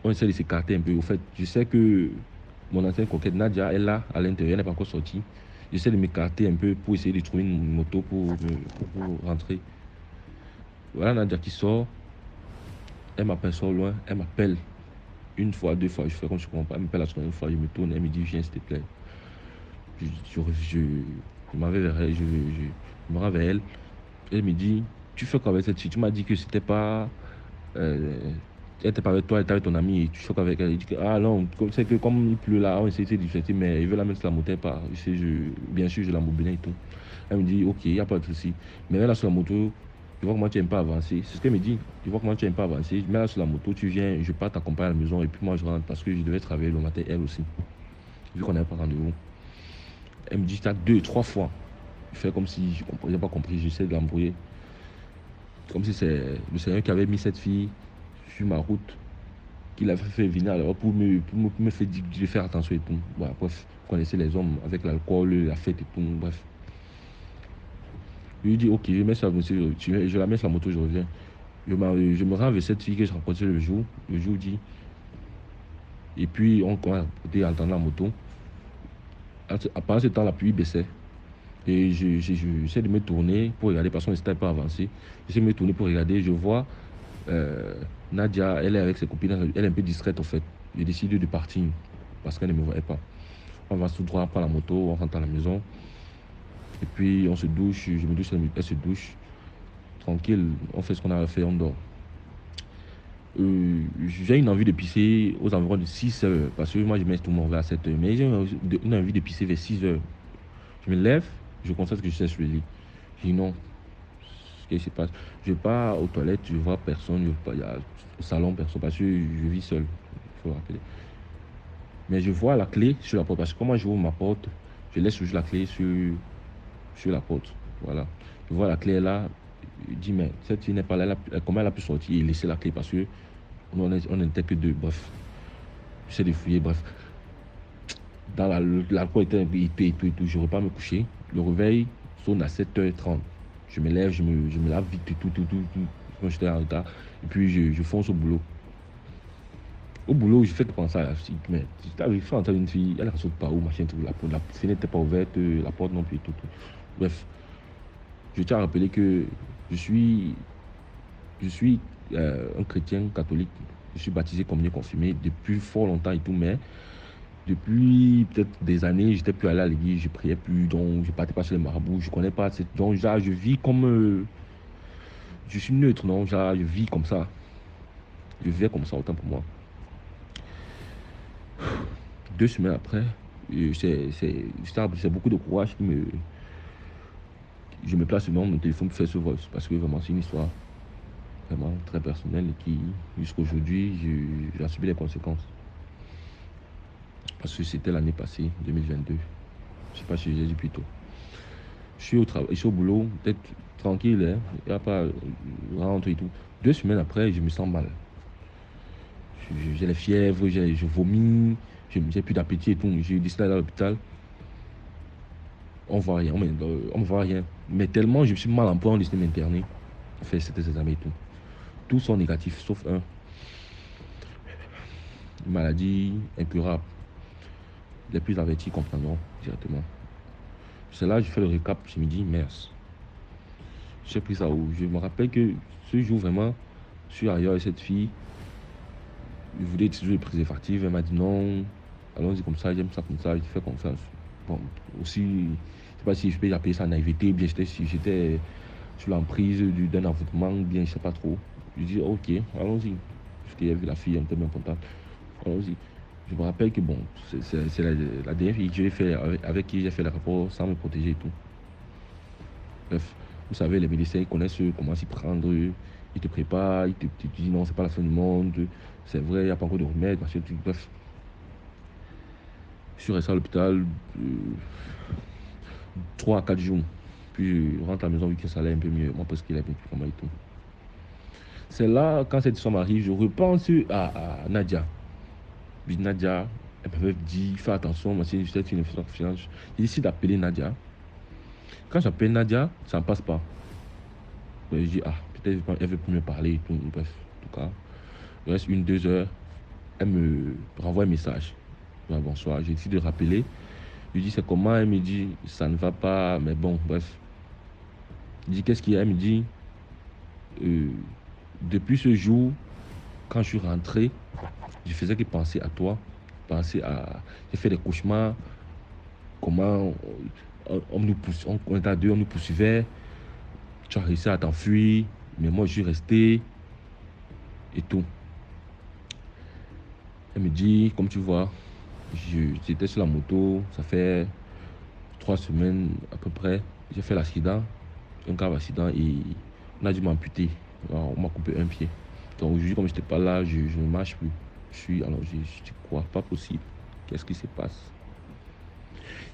On essaie de s'écarter un peu. Au fait, je sais que mon ancienne coquette Nadia est là, à l'intérieur, elle n'est pas encore sortie. J'essaie de m'écarter un peu pour essayer de trouver une moto pour rentrer. Voilà Nadia qui sort. Elle m'aperçoit au loin, elle m'appelle. Une fois, deux fois, je fais comme je comprends pas. Elle m'appelle la seconde fois, je me tourne, elle me dit, viens s'il te plaît. Je m'en vais vers elle, je me rends vers elle. Elle me dit, tu fais quoi avec cette fille? Tu m'as dit que c'était pas... elle était pas avec toi, elle était avec ton ami et tu fais quoi avec elle? Elle dit que, ah non, c'est que comme il pleut là, on essaie de discuter, mais il veut la mettre sur la moto, pas. Bien sûr, je la mobile et tout. Elle me dit, ok, il n'y a pas de souci. Mais là sur la moto, je vois comment tu n'aimes pas avancer. C'est ce qu'elle me dit. Je vois comment tu n'aimes pas avancer. Mais là sur la moto, tu viens, je pars t'accompagner à la maison et puis moi je rentre parce que je devais travailler le matin, elle aussi. Vu qu'on n'avait pas rendez-vous. Elle me dit ça 2, 3 fois. Je fais comme si je n'ai pas compris, j'essaie de l'embrouiller. Comme si c'est le Seigneur qui avait mis cette fille sur ma route, qui l'avait fait venir alors pour me faire dire de faire attention et tout. Bon, bref, vous connaissez les hommes avec l'alcool, la fête et tout, bref. Je lui dis, ok, je la mets sur la moto, je reviens. Je me rends avec cette fille que je rencontrais le jour dit. Et puis, on était en entendant la moto. Pendant ce temps, la pluie baissait. Et j'essaie de me tourner pour regarder, parce qu'on n'était pas avancé. J'essaie de me tourner pour regarder, je vois Nadia, elle est avec ses copines, elle est un peu distraite en fait. J'ai décidé de partir parce qu'elle ne me voyait pas. On va tout droit, prendre la moto, on rentre à la maison. Et puis on se douche, je me douche, elle se douche. Tranquille, on fait ce qu'on a à faire, on dort. J'ai une envie de pisser aux environs de 6 heures, parce que moi je mets tout mon verre à 7 heures. Mais j'ai une envie de pisser vers 6 heures. Je me lève, je constate que je suis sur le lit. Je dis non, ce qui se passe. Je pars aux toilettes, je vois personne, il y a au salon personne, parce que je vis seul, il faut rappeler. Mais je vois la clé sur la porte, parce que quand moi j'ouvre ma porte, je laisse toujours la clé sur la porte. Voilà. Je vois la clé là, je dis mais cette fille n'est pas là, comment elle a pu sortir et laisser la clé, parce que on n'était que deux, bref. J'essaie de fouiller, bref. L'alcool était un peu épais et tout, je ne pas me coucher. Le réveil sonne à 7h30. Je me lève, je me lave vite, tout. Quand j'étais en retard. Et puis je fonce au boulot. Au boulot, je fais que penser à la fille. Mais je fais entendre une fille, elle ne saute pas où, machin, tout. La fenêtre n'était pas ouverte, la porte non plus, tout. Bref, je tiens à rappeler que je suis un chrétien catholique. Je suis baptisé, communié, confirmé depuis fort longtemps et tout, mais depuis peut-être des années, j'étais plus allé à l'église, je priais plus, donc je partais pas sur les marabouts, je connais pas, donc genre, je vis comme, je suis neutre, non, genre, je vis comme ça, je vivais comme ça autant pour moi. 2 semaines après, c'est beaucoup de courage je me place devant mon téléphone pour faire ce voice, parce que vraiment c'est une histoire vraiment très personnelle et qui, jusqu'à aujourd'hui, j'ai subi les conséquences. Parce que c'était l'année passée, 2022. Je sais pas si j'ai dit plus tôt. Je suis au travail, je suis au boulot, peut-être tranquille, hein, il n'y a pas rentre et tout. 2 semaines après, je me sens mal. J'ai la fièvre, je vomis, j'ai plus d'appétit et tout. J'ai décidé d'aller à l'hôpital. On voit rien, on me voit rien. Mais tellement je me suis mal en point, on décide de m'interner. Faire cet examen et tout. Tous sont négatifs, sauf un. Une maladie incurable. Les plus avertis comprendront directement. C'est là que je fais le récap, je me dis, merde. J'ai pris ça où? Je me rappelle que ce jour, vraiment, je suis ailleurs avec cette fille. Je voulais utiliser le préservatif, elle m'a dit non, allons-y comme ça, j'aime ça comme ça, je fais confiance. Bon, aussi, je ne sais pas si je peux appeler ça naïveté, bien si j'étais sous l'emprise d'un envoûtement, bien je ne sais pas trop. Je dis ok, allons-y. Parce qu'il y avait la fille un peu importante. Allons-y. Je me rappelle que bon, c'est la dernière fille que j'ai fait avec qui j'ai fait le rapport sans me protéger et tout. Bref, vous savez, les médecins ils connaissent comment s'y prendre, ils te préparent, ils te disent non, c'est pas la fin du monde, c'est vrai, il n'y a pas encore de remède, machin, tout. Bref. Je suis resté à l'hôpital 3 à 4 jours. Puis je rentre à la maison vu que ça allait un peu mieux, moi parce qu'il a bien plus comment et tout. C'est là, quand cette histoire m'arrive, je repense à Nadia. Puis Nadia, elle m'avait dit, fais attention, moi c'est une confiance. J'ai décidé d'appeler Nadia. Quand j'appelle Nadia, ça ne passe pas. Je dis, peut-être elle veut plus me parler et tout. Bref, en tout cas, il reste 1-2 heures. Elle me renvoie un message. Bonsoir, j'ai décidé de rappeler. Je lui dis, c'est comment? Elle me dit, ça ne va pas, mais bon, bref. Je dis, qu'est-ce qu'il y a? Elle me dit, depuis ce jour, quand je suis rentré, je faisais que penser à toi, penser à... J'ai fait des cauchemars, comment on nous pousse, on était à deux, on nous poursuivait. Tu as réussi à t'enfuir, mais moi je suis resté et tout. Elle me dit, comme tu vois, j'étais sur la moto, ça fait 3 semaines à peu près. J'ai fait l'accident, un grave accident, et on a dû m'amputer. Alors, on m'a coupé un pied. Donc aujourd'hui, comme je n'étais pas là, je ne marche plus. Alors je dis quoi, pas possible. Qu'est-ce qui se passe?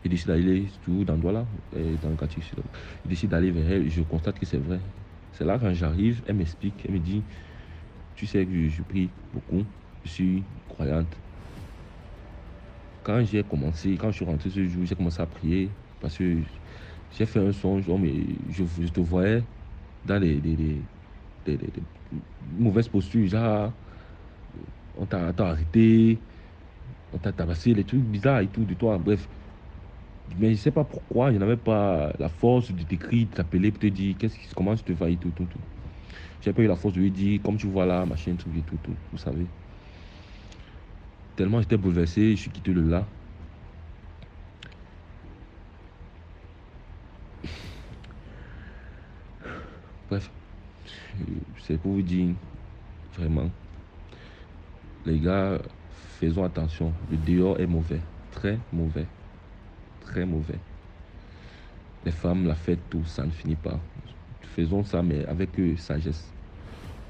Il décide d'aller tout dans Douala, dans le quartier sud. Il décide d'aller vers elle, je constate que c'est vrai. C'est là quand j'arrive, elle m'explique, elle me dit, tu sais que je prie beaucoup, je suis croyante. Quand j'ai commencé, quand je suis rentré ce jour, j'ai commencé à prier parce que j'ai fait un songe, mais je te voyais dans des mauvaises postures, genre on t'a arrêté, on t'a tabassé, les trucs bizarres et tout de toi, bref. Mais je ne sais pas pourquoi, je n'avais pas la force de t'écrire, de t'appeler pour te dire comment je te vas et tout. J'ai pas eu la force de lui dire, comme tu vois là, machin, truc et tout, vous savez. Tellement j'étais bouleversé, je suis quitté le là. Bref, c'est pour vous dire, vraiment, les gars, faisons attention. Le dehors est mauvais, très mauvais, très mauvais. Les femmes, la fête, tout, ça ne finit pas. Faisons ça, mais avec sagesse.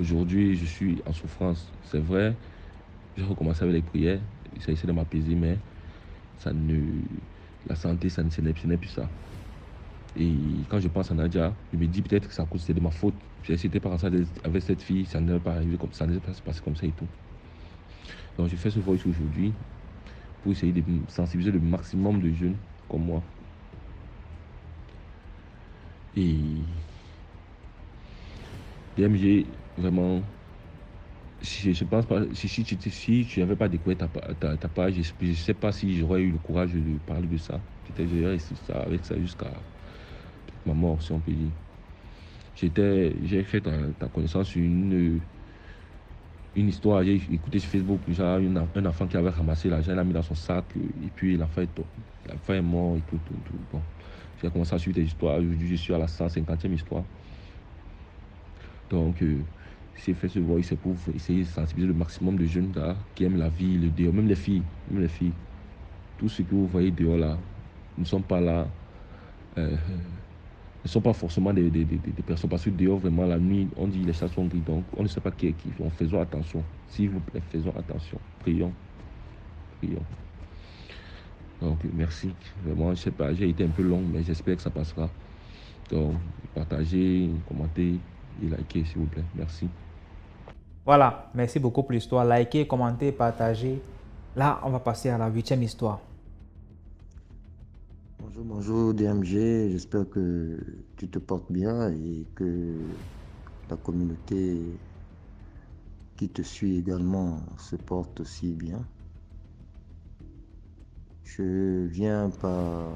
Aujourd'hui, je suis en souffrance. C'est vrai, j'ai recommencé avec les prières, ça essaie de m'apaiser, mais ça ne, la santé, ce n'est plus ça. Et quand je pense à Nadia, je me dis peut-être que c'est de ma faute. J'ai essayé de penser avec cette fille, ça n'est pas arrivé comme ça, ça n'est pas passé comme ça et tout. Donc je fais ce voice aujourd'hui pour essayer de sensibiliser le maximum de jeunes comme moi. Et DMG, vraiment, je pense pas, si tu n'avais pas découvert ta page, je ne sais pas si j'aurais eu le courage de parler de ça. Peut-être que j'aurais resté ça, avec ça jusqu'à ma mort, si on peut dire. J'ai fait ta connaissance sur une histoire, j'ai écouté sur Facebook, déjà un enfant qui avait ramassé l'argent, il l'a mis dans son sac, et puis l'enfant est mort et tout. Bon. J'ai commencé à suivre des histoires, aujourd'hui je suis à la 150e histoire. Donc, j'ai fait ce voice, c'est pour essayer de sensibiliser le maximum de jeunes là, qui aiment la vie, le dehors, même les filles. Tout ce que vous voyez dehors là, ne sont pas là, ne sont pas forcément des personnes, parce que dehors, vraiment, la nuit, on dit les chats sont gris, donc on ne sait pas qui est qui. Donc, faisons attention, s'il vous plaît, faisons attention, prions. Donc, merci, vraiment, je sais pas, j'ai été un peu long, mais j'espère que ça passera. Donc, partagez, commentez et likez, s'il vous plaît, merci. Voilà, merci beaucoup pour l'histoire. Likez, commentez, partagez. Là, on va passer à la 8e histoire. Bonjour DMG, j'espère que tu te portes bien et que la communauté qui te suit également se porte aussi bien. Je viens par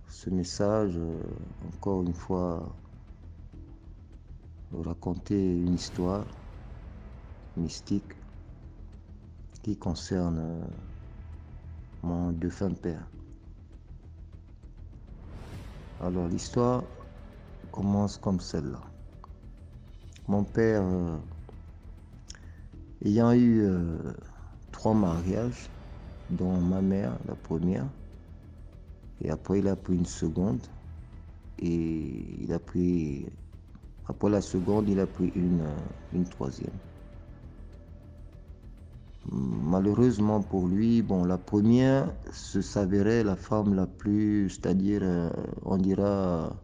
ce message, encore une fois, raconter une histoire mystique qui concerne mon défunt père. Alors l'histoire commence comme celle-là. Mon père, ayant eu 3 mariages, dont ma mère, la première, et après il a pris une seconde, et après la seconde, il a pris une troisième. Malheureusement pour lui, bon, la première s'avérait la femme la plus, c'est-à-dire, on dira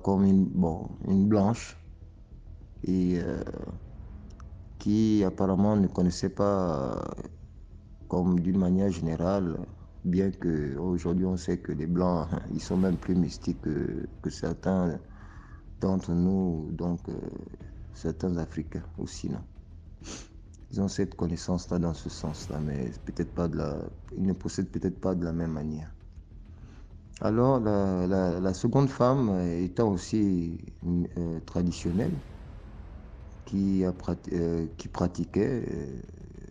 comme une blanche, et qui apparemment ne connaissait pas, comme d'une manière générale, bien que aujourd'hui on sait que les blancs, ils sont même plus mystiques que certains d'entre nous, donc certains Africains aussi, non. Ils ont cette connaissance-là dans ce sens-là, mais peut-être pas ils ne possèdent peut-être pas de la même manière. Alors, la seconde femme étant aussi traditionnelle, qui pratiquait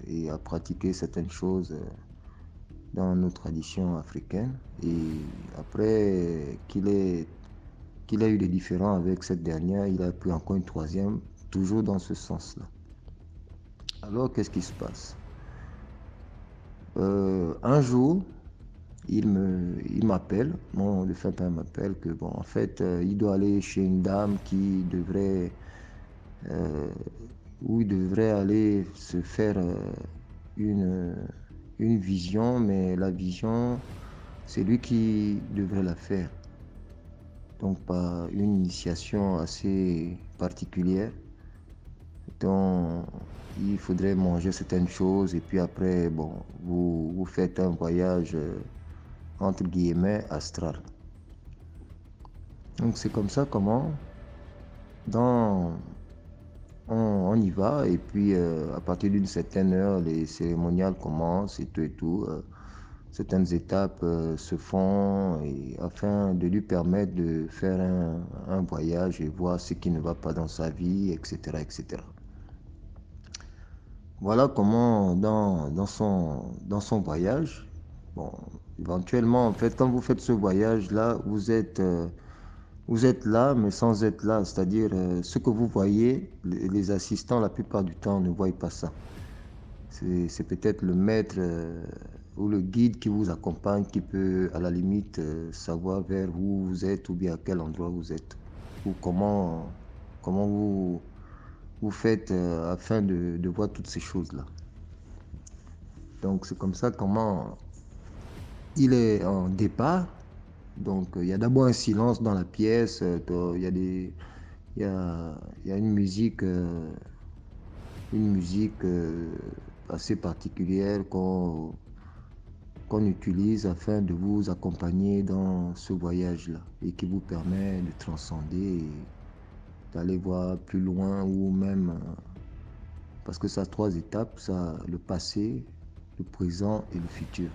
et a pratiqué certaines choses dans nos traditions africaines. Et après qu'il a eu des différends avec cette dernière, il a pris encore une troisième, toujours dans ce sens-là. Alors, qu'est-ce qui se passe? Un jour, il m'appelle, mon défunt père m'appelle que, bon, en fait, il doit aller chez une dame euh, où il devrait aller se faire une, une vision, mais la vision, c'est lui qui devrait la faire. Donc, par une initiation assez particulière, dont il faudrait manger certaines choses et puis après, bon, vous faites un voyage entre guillemets astral. Donc c'est comme ça comment dans, on y va et puis à partir d'une certaine heure, les cérémoniales commencent et tout et tout. Certaines étapes se font et afin de lui permettre de faire un voyage et voir ce qui ne va pas dans sa vie, etc., etc. Voilà comment dans son voyage, bon, éventuellement, en fait, quand vous faites ce voyage-là, vous êtes là, mais sans être là. C'est-à-dire, ce que vous voyez, les assistants, la plupart du temps, ne voient pas ça. C'est peut-être le maître ou le guide qui vous accompagne qui peut, à la limite, savoir vers où vous êtes ou bien à quel endroit vous êtes. Ou comment vous faites afin de voir toutes ces choses-là. Donc, c'est comme ça comment il est en départ. Donc, il y a d'abord un silence dans la pièce. Il y a il y a une musique assez particulière qu'on utilise afin de vous accompagner dans ce voyage-là et qui vous permet de transcender et d'aller voir plus loin ou même parce que ça a trois étapes, ça le passé, le présent et le futur.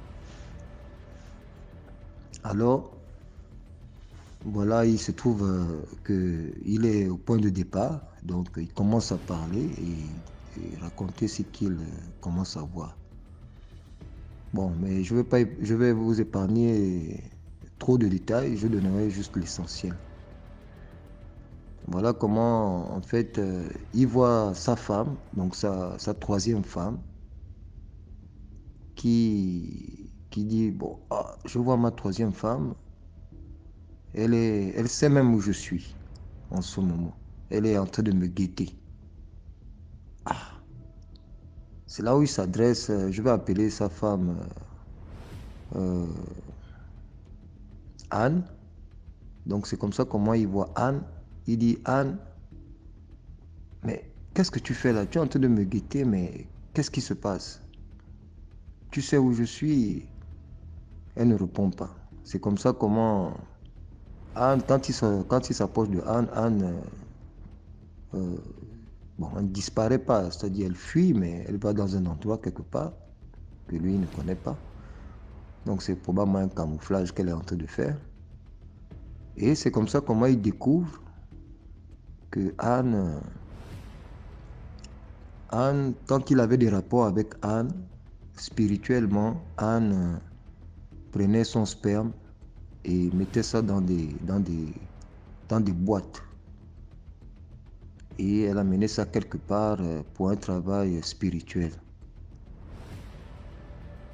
Alors, voilà, il se trouve qu'il est au point de départ, donc il commence à parler et raconter ce qu'il commence à voir. Bon, mais je vais vous épargner trop de détails, je donnerai juste l'essentiel. Voilà comment, en fait, il voit sa femme, donc sa troisième femme, qui dit, bon, je vois ma troisième femme, elle sait même où je suis en ce moment. Elle est en train de me guetter. C'est là où il s'adresse, je vais appeler sa femme euh, Anne. Donc c'est comme ça comment il voit Anne. Il dit, Anne, mais qu'est-ce que tu fais là? Tu es en train de me guetter, mais qu'est-ce qui se passe? Tu sais où je suis? Elle ne répond pas. C'est comme ça comment Anne, quand il s'approche de Anne, bon, elle ne disparaît pas, c'est-à-dire elle fuit, mais elle va dans un endroit quelque part que lui ne connaît pas. Donc c'est probablement un camouflage qu'elle est en train de faire. Et c'est comme ça comment il découvre que Anne, quand il avait des rapports avec Anne, spirituellement, Anne prenait son sperme et mettait ça dans des boîtes. Et elle amenait ça quelque part pour un travail spirituel.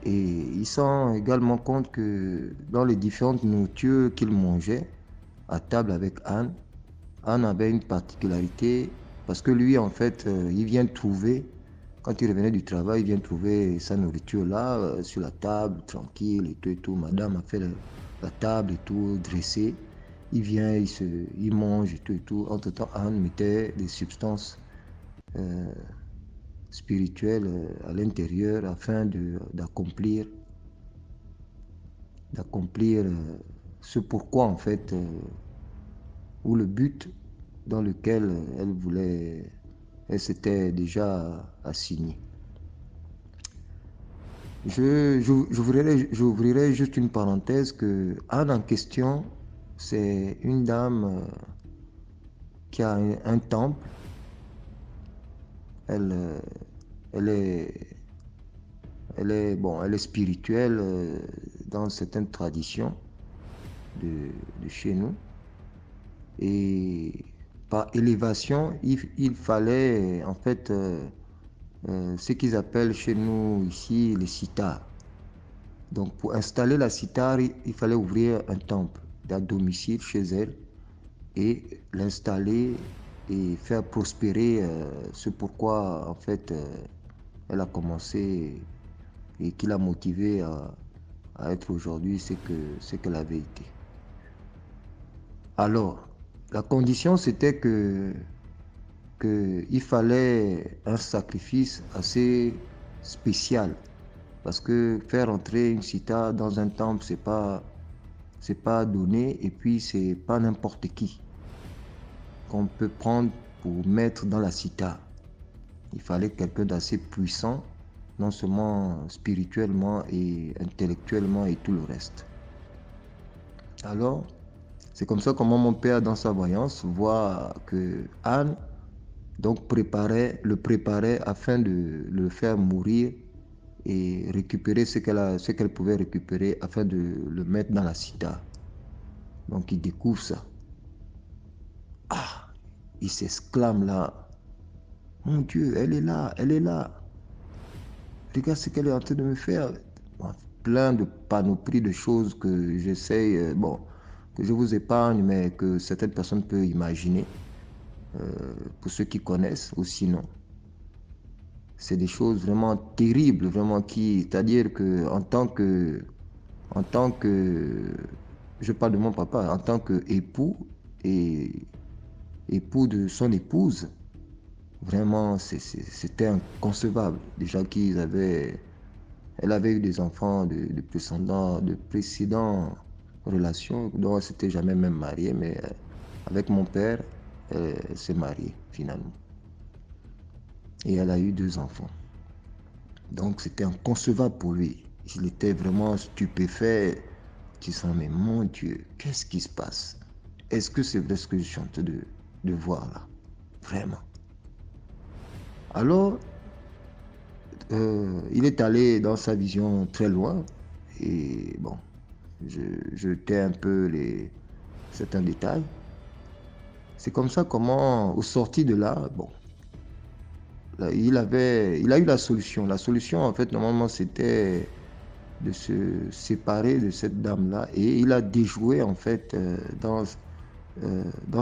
Et il se rend également compte que dans les différentes nourritures qu'il mangeait à table avec Anne, Anne avait une particularité parce que lui, en fait, il vient trouver, quand il revenait du travail, il vient trouver sa nourriture là, sur la table, tranquille et tout et tout. Madame a fait la table et tout, dressée. Il vient, il mange et tout et tout. Entre-temps, Anne mettait des substances spirituelles à l'intérieur afin d'accomplir ce pourquoi, en fait, ou le but dans lequel elle s'était déjà assignée. J'ouvrirai juste une parenthèse que Anne en question, c'est une dame qui a un temple. Elle est spirituelle dans certaines traditions de chez nous. Et par élévation, il fallait en fait ce qu'ils appellent chez nous ici les sitars. Donc pour installer la sitar, il fallait ouvrir un temple à domicile chez elle et l'installer et faire prospérer ce pourquoi en fait elle a commencé et qui l'a motivée à être aujourd'hui ce qu'elle avait été. Alors, la condition c'était qu'il fallait un sacrifice assez spécial. Parce que faire entrer une cita dans un temple, c'est pas donné, et puis c'est pas n'importe qui qu'on peut prendre pour mettre dans la cita. Il fallait quelqu'un d'assez puissant, non seulement spirituellement et intellectuellement et tout le reste. Alors, c'est comme ça comment mon père, dans sa voyance, voit que Anne donc le préparait afin de le faire mourir et récupérer ce qu'elle pouvait récupérer afin de le mettre dans la cita. Donc il découvre ça. Ah, il s'exclame là. Mon Dieu, elle est là, elle est là. Regarde ce qu'elle est en train de me faire. Bon, plein de panoplies de choses que j'essaye, que je vous épargne, mais que certaines personnes peuvent imaginer, pour ceux qui connaissent ou sinon. C'est des choses vraiment terribles, vraiment c'est-à-dire que en tant que, je parle de mon papa, en tant qu'époux et époux de son épouse, vraiment c'était inconcevable. Déjà elle avait eu des enfants de précédentes relations, dont elle s'était jamais même mariée, mais avec mon père, elle s'est mariée finalement. Et elle a eu 2 enfants. Donc c'était inconcevable pour lui. Il était vraiment stupéfait, disant mais mon Dieu, qu'est-ce qui se passe? Est-ce que c'est vrai ce que je suis en train de voir là? Vraiment. Alors, il est allé dans sa vision très loin. Et bon, je tais un peu certains détails. C'est comme ça comment, au sorti de là, bon, il a eu la solution. La solution, en fait, normalement, c'était de se séparer de cette dame-là. Et il a déjoué, en fait, dans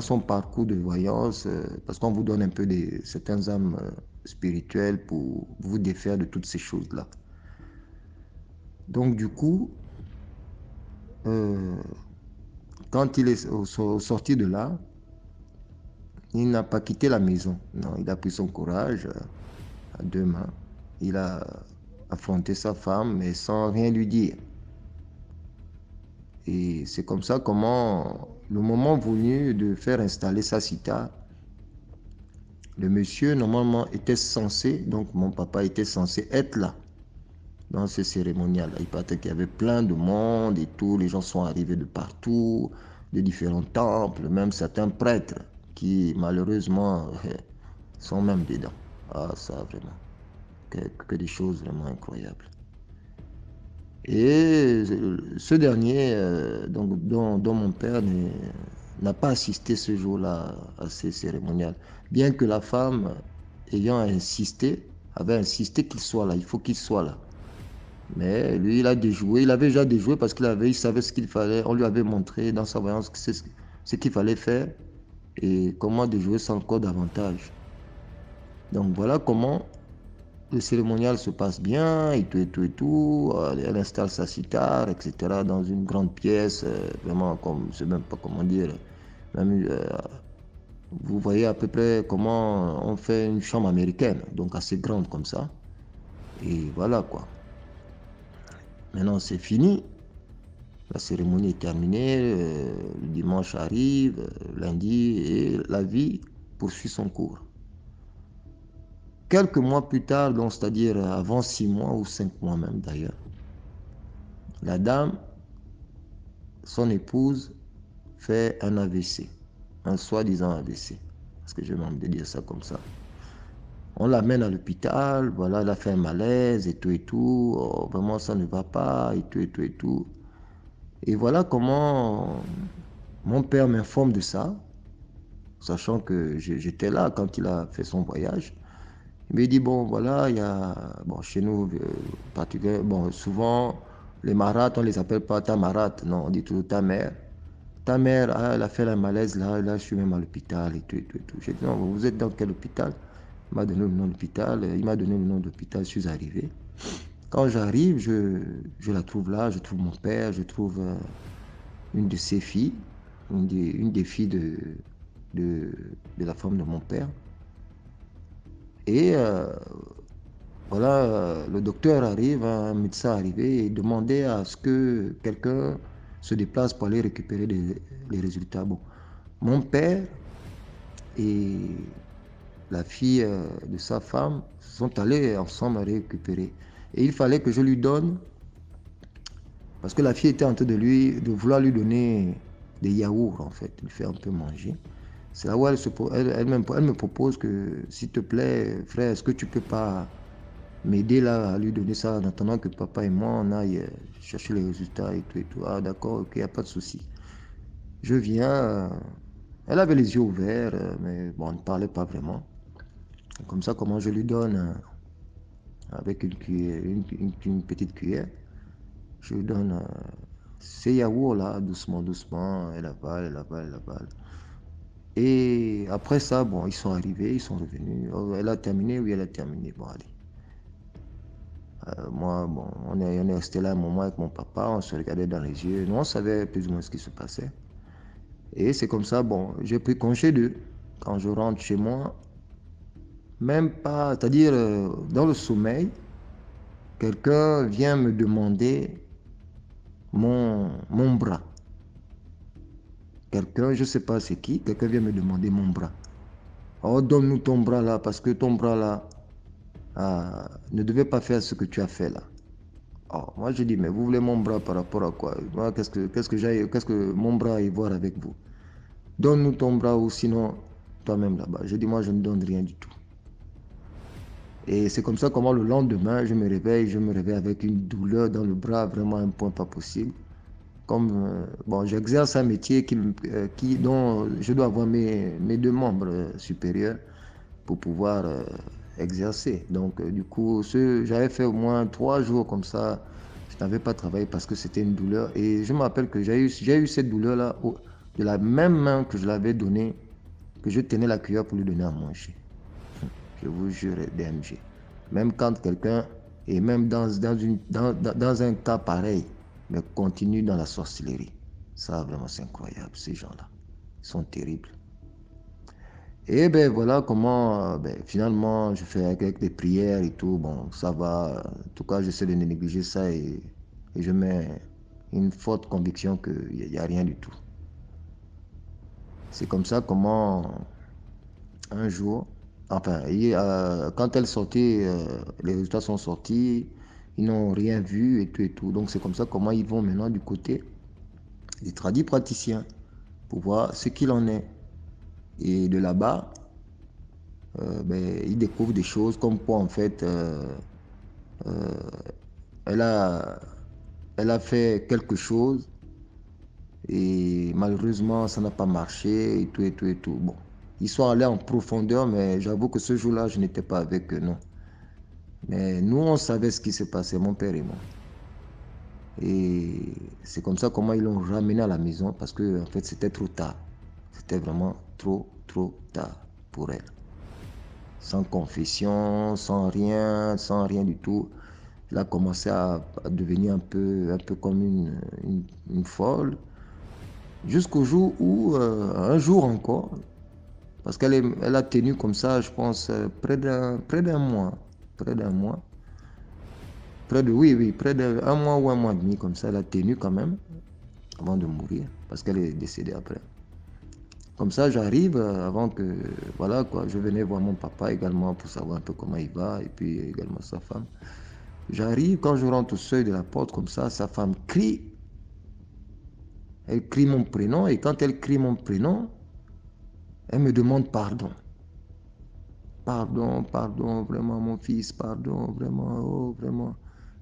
son parcours de voyance, parce qu'on vous donne un peu certaines âmes spirituelles pour vous défaire de toutes ces choses-là. Donc, du coup, quand il est sorti de là, il n'a pas quitté la maison. Non, il a pris son courage à 2 mains. Il a affronté sa femme, mais sans rien lui dire. Et c'est comme ça comment, le moment venu de faire installer sa cita, le monsieur, normalement, était censé, donc mon papa était censé être là, dans ce cérémonial-là. Il paraît qu'il y avait plein de monde et tout, les gens sont arrivés de partout, de différents temples, même certains prêtres qui malheureusement sont même dedans. Ah, ça vraiment, que des choses vraiment incroyables. Et ce dernier, dont mon père n'a pas assisté ce jour-là à ces cérémoniales, bien que la femme avait insisté qu'il soit là, il faut qu'il soit là. Mais lui, il a déjoué, il avait déjà déjoué parce il savait ce qu'il fallait, on lui avait montré dans sa voyance ce qu'il fallait faire et comment déjouer ça encore davantage. Donc voilà comment le cérémonial se passe bien et tout. Elle installe sa cithare, etc. dans une grande pièce, vraiment comme, je sais même pas comment dire, même, vous voyez à peu près comment on fait une chambre américaine, donc assez grande comme ça. Et voilà quoi. Maintenant c'est fini. La cérémonie est terminée, le dimanche arrive, lundi, et la vie poursuit son cours. quelques mois plus tard, donc c'est-à-dire avant 6 mois ou 5 mois même d'ailleurs, la dame, son épouse, fait un AVC, un soi-disant AVC, parce que j'ai envie de dire ça comme ça. On l'amène à l'hôpital, voilà, elle a fait un malaise et tout, oh, vraiment ça ne va pas, et tout. Et voilà comment mon père m'informe de ça, sachant que j'étais là quand il a fait son voyage. Il me dit, bon, voilà, il y a, bon, chez nous, bon, souvent, les marates, on ne les appelle pas ta marate, non, on dit toujours ta mère. Ta mère, ah, elle a fait un malaise là, je suis même à l'hôpital et tout. J'ai dit, non, vous êtes dans quel hôpital? Il m'a donné le nom de l'hôpital, il m'a donné le nom de l'hôpital, je suis arrivé. Quand j'arrive, je la trouve là, je trouve mon père, je trouve une de ses filles, une des filles de la femme de mon père. Et voilà, le docteur arrive, un médecin arrivé et demandait à ce que quelqu'un se déplace pour aller récupérer les résultats. Bon, mon père et la fille de sa femme sont allés ensemble récupérer. Et il fallait que je lui donne, parce que la fille était en train de vouloir lui donner des yaourts en fait, lui faire un peu manger. C'est là où elle me propose que, s'il te plaît, frère, est-ce que tu peux pas m'aider là à lui donner ça en attendant que papa et moi on aille chercher les résultats et tout. Ah d'accord, ok, y a pas de souci. Je viens, elle avait les yeux ouverts, mais bon, on ne parlait pas vraiment. Comme ça, comment je lui donne avec une cuillère, une petite cuillère, je lui donne ces yaourts là, doucement, elle avale. Et après ça, bon, ils sont arrivés, ils sont revenus. Oh, elle a terminé, oui, elle a terminé. Bon, allez. Moi, bon, on est resté là un moment avec mon papa, on se regardait dans les yeux. Nous, on savait plus ou moins ce qui se passait. Et c'est comme ça, bon, j'ai pris congé d'eux. Quand je rentre chez moi, même pas, c'est-à-dire dans le sommeil, quelqu'un vient me demander mon bras. Quelqu'un, je ne sais pas c'est qui, quelqu'un vient me demander mon bras. Oh, donne-nous ton bras là, parce que ton bras là ne devait pas faire ce que tu as fait là. Oh, moi je dis, mais vous voulez mon bras par rapport à quoi? Moi, qu'est-ce que mon bras a à voir avec vous? Donne-nous ton bras ou sinon toi-même là-bas. Je dis, moi je ne donne rien du tout. Et c'est comme ça comment le lendemain, je me réveille avec une douleur dans le bras, vraiment un point pas possible. Comme bon, j'exerce un métier dont je dois avoir mes 2 membres supérieurs pour pouvoir exercer. Donc du coup, j'avais fait au moins 3 jours comme ça. Je n'avais pas travaillé parce que c'était une douleur. Et je me rappelle que j'ai eu cette douleur-là de la même main que je l'avais donnée, que je tenais la cuillère pour lui donner à manger. Je vous jure, DMG. Même quand quelqu'un, et même dans un cas pareil, mais continue dans la sorcellerie. Ça, vraiment, c'est incroyable, ces gens-là. Ils sont terribles. Et ben voilà comment, finalement, je fais avec des prières et tout. Bon, ça va. En tout cas, j'essaie de ne négliger ça et je mets une forte conviction qu'il n'y a rien du tout. C'est comme ça comment, un jour, enfin, quand elle sortait, les résultats sont sortis, ils n'ont rien vu et tout. Donc c'est comme ça comment ils vont maintenant du côté des tradis praticiens pour voir ce qu'il en est. Et de là-bas, ils découvrent des choses comme quoi en fait, elle a fait quelque chose et malheureusement ça n'a pas marché et tout. Bon, ils sont allés en profondeur, mais j'avoue que ce jour-là, je n'étais pas avec eux, non. Mais nous, on savait ce qui se passait, mon père et moi. Et c'est comme ça comment ils l'ont ramené à la maison parce que en fait, c'était trop tard. C'était vraiment trop tard pour elle. Sans confession, sans rien du tout. Elle a commencé à devenir un peu comme une folle. Jusqu'au jour où, un jour encore, parce qu'elle a tenu comme ça, je pense, près d'un mois. Près d'un mois. Près d'un mois ou un mois et demi, comme ça, elle a tenu quand même, avant de mourir, parce qu'elle est décédée après. Comme ça, j'arrive avant que, voilà quoi, je venais voir mon papa également pour savoir un peu comment il va, et puis également sa femme. J'arrive, quand je rentre au seuil de la porte comme ça, sa femme crie. Elle crie mon prénom, et quand elle crie mon prénom, elle me demande pardon. Pardon, pardon, vraiment mon fils, pardon, vraiment, oh, vraiment.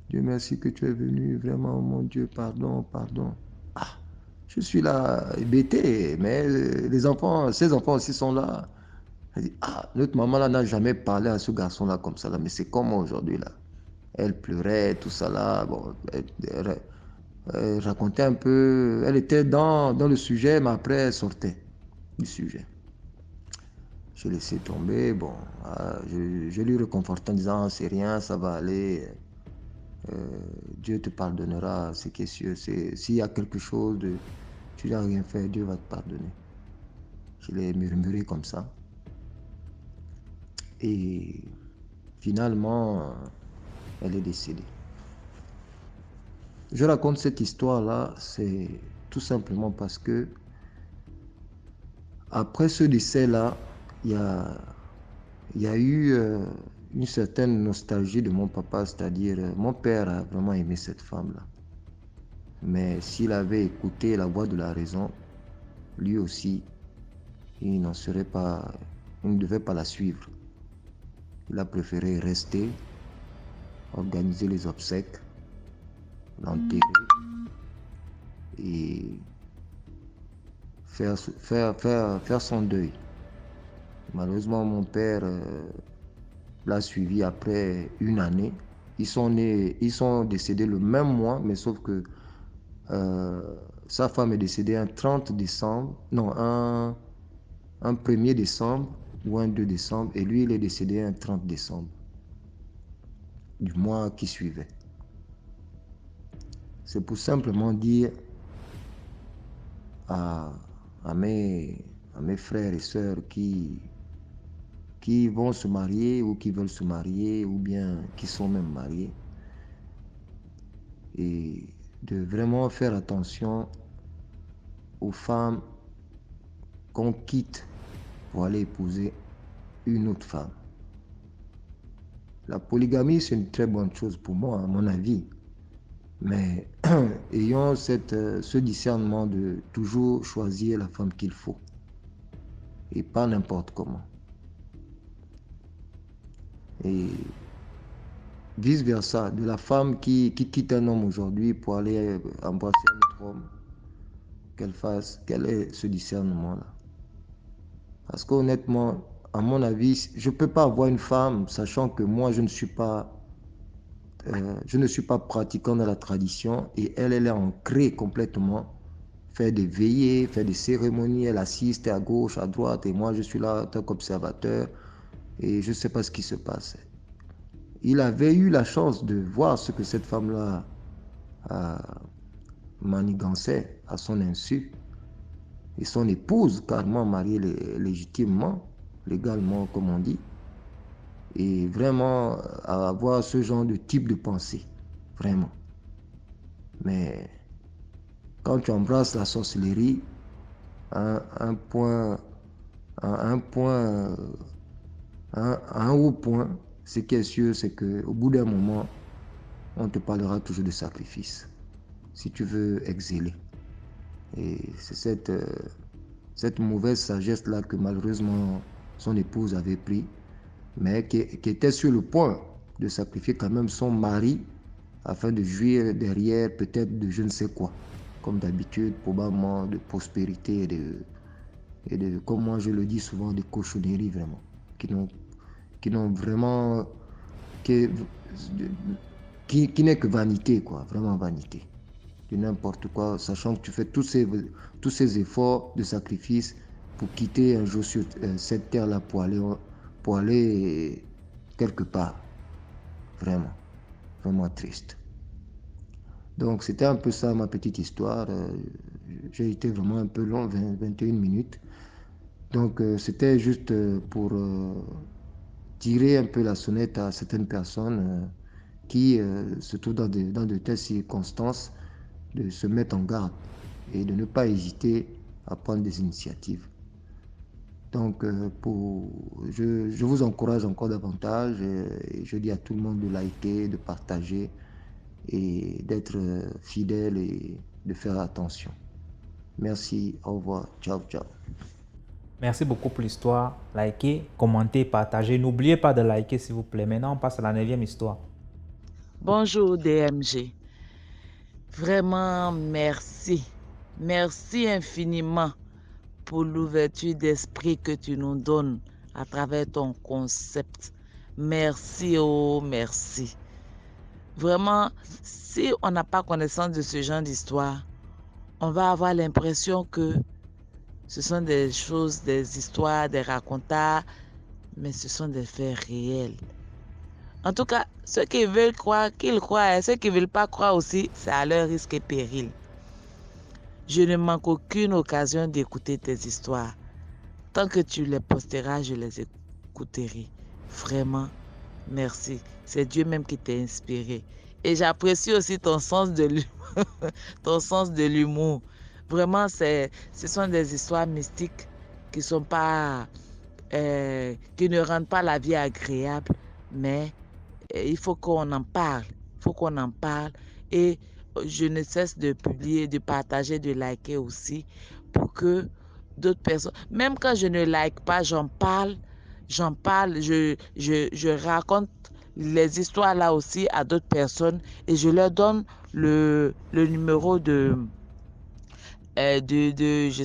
Dieu merci que tu es venu, vraiment, mon Dieu, pardon, pardon. Ah, je suis là, hébété, mais les enfants, ces enfants aussi sont là. Elle dit, ah, notre maman là n'a jamais parlé à ce garçon-là comme ça, là, mais c'est comme aujourd'hui, là. Elle pleurait, tout ça, là. Bon, elle racontait un peu, elle était dans le sujet, mais après, elle sortait du sujet. Je laissais tomber, bon, je lui réconfortais en disant, c'est rien, ça va aller. Dieu te pardonnera, c'est qui est sûr. S'il y a quelque chose de tu n'as rien fait, Dieu va te pardonner. Je l'ai murmuré comme ça. Et finalement, elle est décédée. Je raconte cette histoire-là, c'est tout simplement parce que après ce décès-là, il y a eu une certaine nostalgie de mon papa, c'est-à-dire mon père a vraiment aimé cette femme-là. Mais s'il avait écouté la voix de la raison, lui aussi, il n'en serait pas, il ne devait pas la suivre. Il a préféré rester, organiser les obsèques, l'enterrer et faire son deuil. Malheureusement, mon père l'a suivi après une année. Ils sont décédés le même mois, mais sauf que sa femme est décédée un 30 décembre, non, un 1er décembre ou un 2 décembre, et lui, il est décédé un 30 décembre du mois qui suivait. C'est pour simplement dire à mes frères et sœurs qui vont se marier ou qui veulent se marier ou bien qui sont même mariés, et de vraiment faire attention aux femmes qu'on quitte pour aller épouser une autre femme. La polygamie, c'est une très bonne chose pour moi, à mon avis. Mais ayons ce discernement de toujours choisir la femme qu'il faut. Et pas n'importe comment. Et vice-versa, de la femme qui quitte un homme aujourd'hui pour aller embrasser un autre homme, quel est ce discernement-là? Parce qu'honnêtement, à mon avis, je ne peux pas avoir une femme, sachant que moi, je ne suis pas pratiquant dans la tradition, et elle est ancrée complètement, faire des veillées, faire des cérémonies, elle assiste à gauche, à droite, et moi, je suis là en tant qu'observateur, et je ne sais pas ce qui se passe. Il avait eu la chance de voir ce que cette femme-là manigançait à son insu. Et son épouse, carrément mariée légitimement, légalement comme on dit. Et vraiment avoir ce genre de type de pensée. Vraiment. Mais quand tu embrasses la sorcellerie, à un haut point, ce qui est sûr, c'est qu'au bout d'un moment, on te parlera toujours de sacrifice, si tu veux exceller. Et c'est cette mauvaise sagesse-là que malheureusement son épouse avait pris, mais qui était sur le point de sacrifier quand même son mari afin de jouir derrière peut-être de je ne sais quoi, comme d'habitude, probablement de prospérité et de, comme moi je le dis souvent, de cochonneries vraiment, qui n'ont vraiment, qui n'est que vanité, quoi, vraiment vanité. De n'importe quoi, sachant que tu fais tous ces efforts de sacrifice pour quitter un jour sur cette terre-là pour aller quelque part. Vraiment, vraiment triste. Donc c'était un peu ça ma petite histoire. J'ai été vraiment un peu long, 21 minutes. Donc c'était juste pour tirer un peu la sonnette à certaines personnes qui se trouvent dans de telles circonstances, de se mettre en garde et de ne pas hésiter à prendre des initiatives. Donc, je vous encourage encore davantage. Et je dis à tout le monde de liker, de partager et d'être fidèle et de faire attention. Merci, au revoir, ciao, ciao. Merci beaucoup pour l'histoire. Likez, commentez, partagez. N'oubliez pas de liker, s'il vous plaît. Maintenant, on passe à la 9e histoire. Bonjour DMG. Vraiment, merci. Merci infiniment pour l'ouverture d'esprit que tu nous donnes à travers ton concept. Merci, oh merci. Vraiment, si on n'a pas connaissance de ce genre d'histoire, on va avoir l'impression que ce sont des choses, des histoires, des racontats, mais ce sont des faits réels. En tout cas, ceux qui veulent croire, qu'ils croient, et ceux qui ne veulent pas croire aussi, c'est à leur risque et péril. Je ne manque aucune occasion d'écouter tes histoires. Tant que tu les posteras, je les écouterai. Vraiment, merci. C'est Dieu même qui t'a inspiré. Et j'apprécie aussi ton sens de l'humour. Ton sens de l'humour. Vraiment, ce sont des histoires mystiques qui ne rendent pas la vie agréable, mais il faut qu'on en parle. Il faut qu'on en parle. Et je ne cesse de publier, de partager, de liker aussi pour que d'autres personnes, même quand je ne like pas, j'en parle, je raconte les histoires là aussi à d'autres personnes et je leur donne le numéro je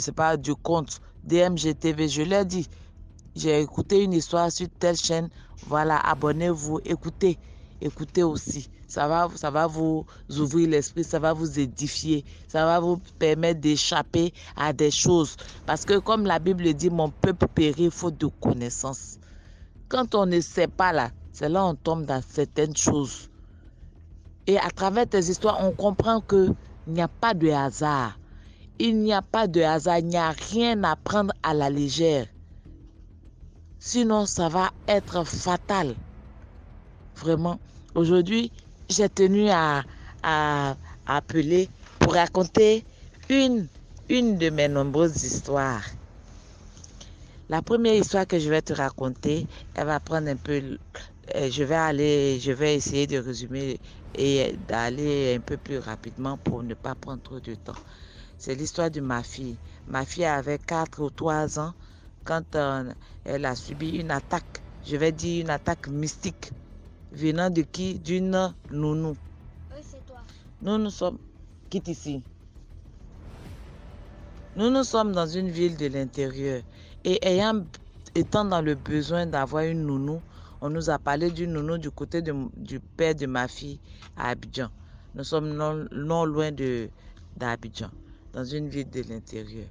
sais pas, du compte DMGTV. Je leur dis, j'ai écouté une histoire sur telle chaîne, voilà, abonnez-vous, écoutez aussi. Ça va vous ouvrir l'esprit, ça va vous édifier, ça va vous permettre d'échapper à des choses. Parce que comme la Bible dit, mon peuple périt faute de connaissance. Quand on ne sait pas là, c'est là on tombe dans certaines choses. Et à travers tes histoires, on comprend qu'il n'y a pas de hasard. Il n'y a pas de hasard, il n'y a rien à prendre à la légère. Sinon, ça va être fatal. Vraiment. Aujourd'hui, j'ai tenu à appeler pour raconter une de mes nombreuses histoires. La première histoire que je vais te raconter, elle va prendre un peu... Je vais essayer de résumer et d'aller un peu plus rapidement pour ne pas prendre trop de temps. C'est l'histoire de ma fille. Ma fille avait 4 ou 3 ans quand elle a subi une attaque, je vais dire une attaque mystique, venant de qui? D'une nounou. Oui, c'est toi. Nous sommes... Quitte ici. Nous sommes dans une ville de l'intérieur et étant dans le besoin d'avoir une nounou, on nous a parlé d'une nounou du côté du père de ma fille à Abidjan. Nous sommes non loin d'Abidjan, dans une ville de l'intérieur.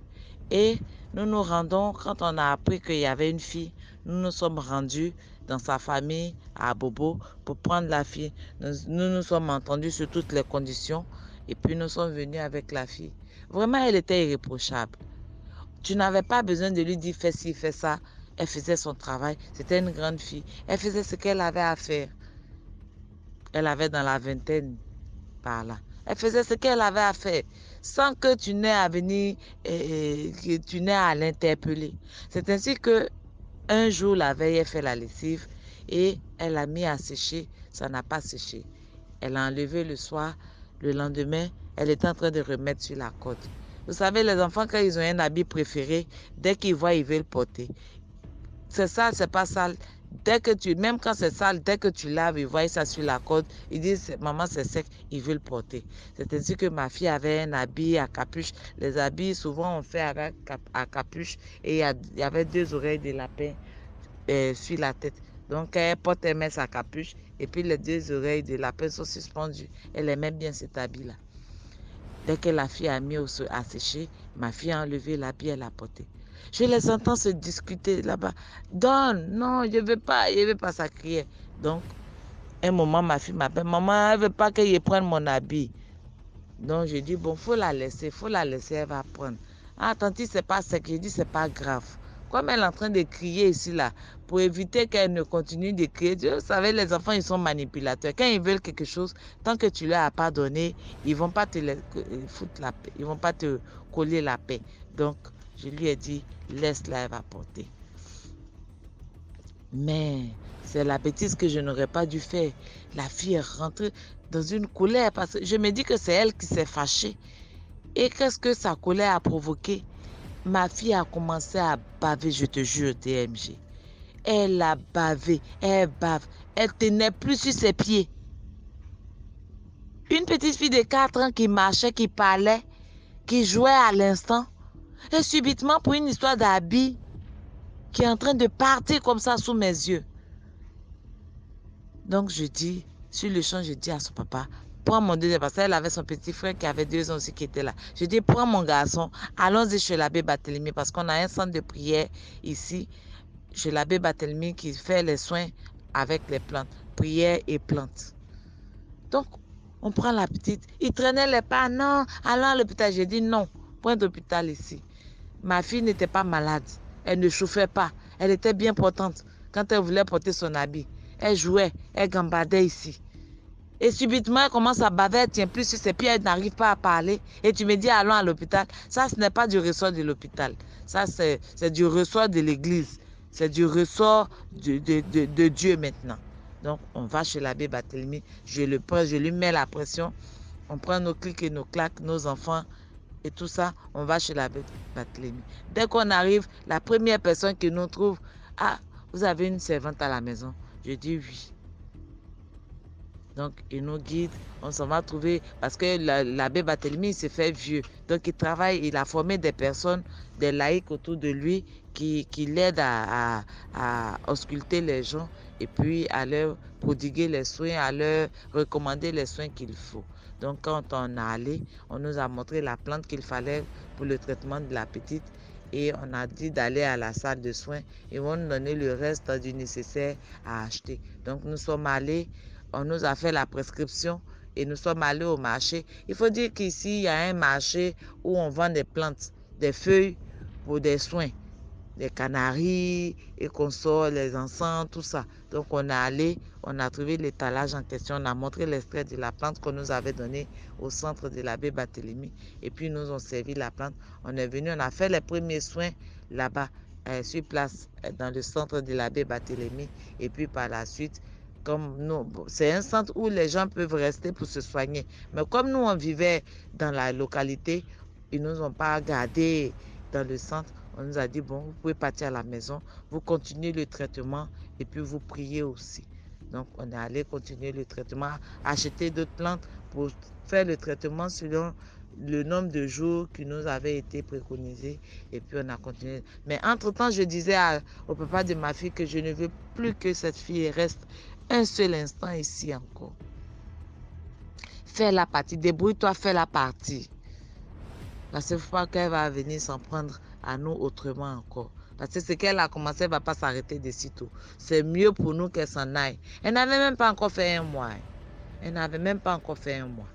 Et nous nous rendons, quand on a appris qu'il y avait une fille, nous nous sommes rendus dans sa famille à Bobo pour prendre la fille. Nous sommes entendus sur toutes les conditions et puis nous sommes venus avec la fille. Vraiment, elle était irréprochable. Tu n'avais pas besoin de lui dire fais ci, fais ça. Elle faisait son travail. C'était une grande fille. Elle faisait ce qu'elle avait à faire. Elle avait dans la vingtaine par là. Elle faisait ce qu'elle avait à faire sans que tu n'aies à venir, que tu n'aies à l'interpeller. C'est ainsi que un jour, la veille, elle fait la lessive et elle a mis à sécher. Ça n'a pas séché. Elle a enlevé le soir. Le lendemain, elle est en train de remettre sur la corde. Vous savez, les enfants, quand ils ont un habit préféré, dès qu'ils voient, ils veulent porter. C'est sale, c'est pas sale. Même quand c'est sale, dès que tu laves, ils voient ça sur la corde, ils disent, maman, c'est sec, ils veulent porter. C'est ainsi que ma fille avait un habit à capuche. Les habits, souvent, on fait à capuche et il y avait 2 oreilles de lapin sur la tête. Donc, elle porte, elle met sa capuche et puis les 2 oreilles de lapin sont suspendues. Elle aimait bien cet habit-là. Dès que la fille a mis à sécher, ma fille a enlevé l'habit, elle a porté. Je les entends se discuter là-bas. Donne, non, je ne veux pas, ça criait. Donc, un moment, ma fille m'appelle, maman, elle ne veut pas que je prenne mon habit. Donc, je dis, bon, faut la laisser, elle va prendre. Ah, tanti, c'est pas sec, je dis, c'est pas grave. Comme elle est en train de crier ici, là, pour éviter qu'elle ne continue de crier, vous savez, les enfants, ils sont manipulateurs. Quand ils veulent quelque chose, tant que tu leur as pas donné, ils ne vont pas te foutre la paix. Ils ne vont pas te coller la paix. Donc, je lui ai dit, laisse-la, elle va porter. Mais c'est la bêtise que je n'aurais pas dû faire. La fille est rentrée dans une colère parce que je me dis que c'est elle qui s'est fâchée. Et qu'est-ce que sa colère a provoqué? Ma fille a commencé à baver, je te jure, DMG. Elle a bavé, elle bave. Elle tenait plus sur ses pieds. Une petite fille de 4 ans qui marchait, qui parlait, qui jouait à l'instant. Et subitement, pour une histoire d'habit, qui est en train de partir comme ça sous mes yeux. Donc je dis, sur le champ, je dis à son papa, prends mon deuxième, parce qu'elle avait son petit frère qui avait 2 ans aussi qui était là. Je dis, prends mon garçon, allons-y chez l'abbé Barthélemy, parce qu'on a un centre de prière ici, chez l'abbé Barthélemy, qui fait les soins avec les plantes, prière et plantes. Donc, on prend la petite, il traînait les pas, non, allons à l'hôpital. J'ai dit non, point d'hôpital ici. Ma fille n'était pas malade, elle ne chauffait pas, elle était bien portante quand elle voulait porter son habit. Elle jouait, elle gambadait ici. Et subitement, elle commence à baver, elle ne tient plus sur ses pieds, elle n'arrive pas à parler. Et tu me dis, allons à l'hôpital. Ça, ce n'est pas du ressort de l'hôpital. Ça, c'est du ressort de l'église. C'est du ressort de Dieu maintenant. Donc, on va chez l'abbé Barthélemy. Je le prends, je lui mets la pression. On prend nos clics et nos claques, nos enfants et tout ça. On va chez l'abbé Barthélemy. Dès qu'on arrive, la première personne qui nous trouve, ah, vous avez une servante à la maison. Je dis oui. Donc, il nous guide, on s'en va trouver, parce que l'abbé Barthélemy, il s'est fait vieux. Donc, il travaille, il a formé des personnes, des laïcs autour de lui, qui l'aident à ausculter les gens, et puis à leur prodiguer les soins, à leur recommander les soins qu'il faut. Donc, quand on est allé, on nous a montré la plante qu'il fallait pour le traitement de la petite, et on a dit d'aller à la salle de soins, et on nous donnait le reste du nécessaire à acheter. Donc, nous sommes allés. On nous a fait la prescription et nous sommes allés au marché. Il faut dire qu'ici, il y a un marché où on vend des plantes, des feuilles pour des soins, des canaries et qu'on sort, les encens, tout ça. Donc, on est allé, on a trouvé l'étalage en question, on a montré l'extrait de la plante qu'on nous avait donné au centre de l'abbé Barthélemy. Et puis, nous ont servi la plante. On est venu, on a fait les premiers soins là-bas, sur place, dans le centre de l'abbé Barthélemy. Et puis, par la suite, comme nous, c'est un centre où les gens peuvent rester pour se soigner. Mais comme nous, on vivait dans la localité, ils ne nous ont pas gardés dans le centre. On nous a dit, bon, vous pouvez partir à la maison, vous continuez le traitement et puis vous priez aussi. Donc, on est allé continuer le traitement, acheter d'autres plantes pour faire le traitement selon le nombre de jours qui nous avait été préconisé. Et puis, on a continué. Mais entre-temps, je disais au papa de ma fille que je ne veux plus que cette fille reste un seul instant ici encore. Fais la partie, débrouille-toi, fais la partie. Parce qu'il ne faut pas qu'elle va venir s'en prendre à nous autrement encore. Parce que ce qu'elle a commencé, elle ne va pas s'arrêter de sitôt. C'est mieux pour nous qu'elle s'en aille. Elle n'avait même pas encore fait 1 mois. Elle n'avait même pas encore fait 1 mois.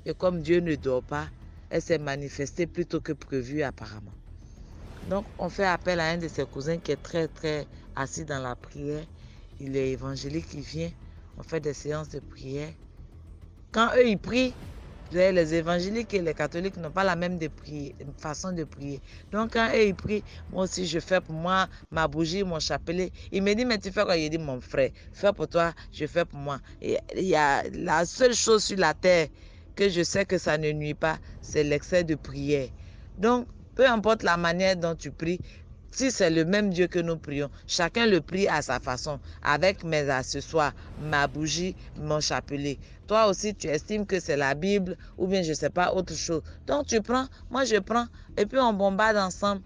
Et comme Dieu ne dort pas, elle s'est manifestée plus tôt que prévu apparemment. Donc, on fait appel à un de ses cousins qui est très, très assis dans la prière. Il est évangélique, il vient. On fait des séances de prière. Quand eux, ils prient, les évangéliques et les catholiques n'ont pas la même façon de prier. Donc, quand eux, ils prient, moi aussi, je fais pour moi ma bougie, mon chapelet. Il me dit, mais tu fais quoi? Il dit, mon frère, fais pour toi, je fais pour moi. Et il y a la seule chose sur la terre que je sais que ça ne nuit pas, c'est l'excès de prière. Donc, peu importe la manière dont tu pries, si c'est le même Dieu que nous prions, chacun le prie à sa façon, avec mes accessoires, ma bougie, mon chapelet. Toi aussi, tu estimes que c'est la Bible ou bien je ne sais pas, autre chose. Donc, tu prends, moi je prends, et puis on bombarde ensemble.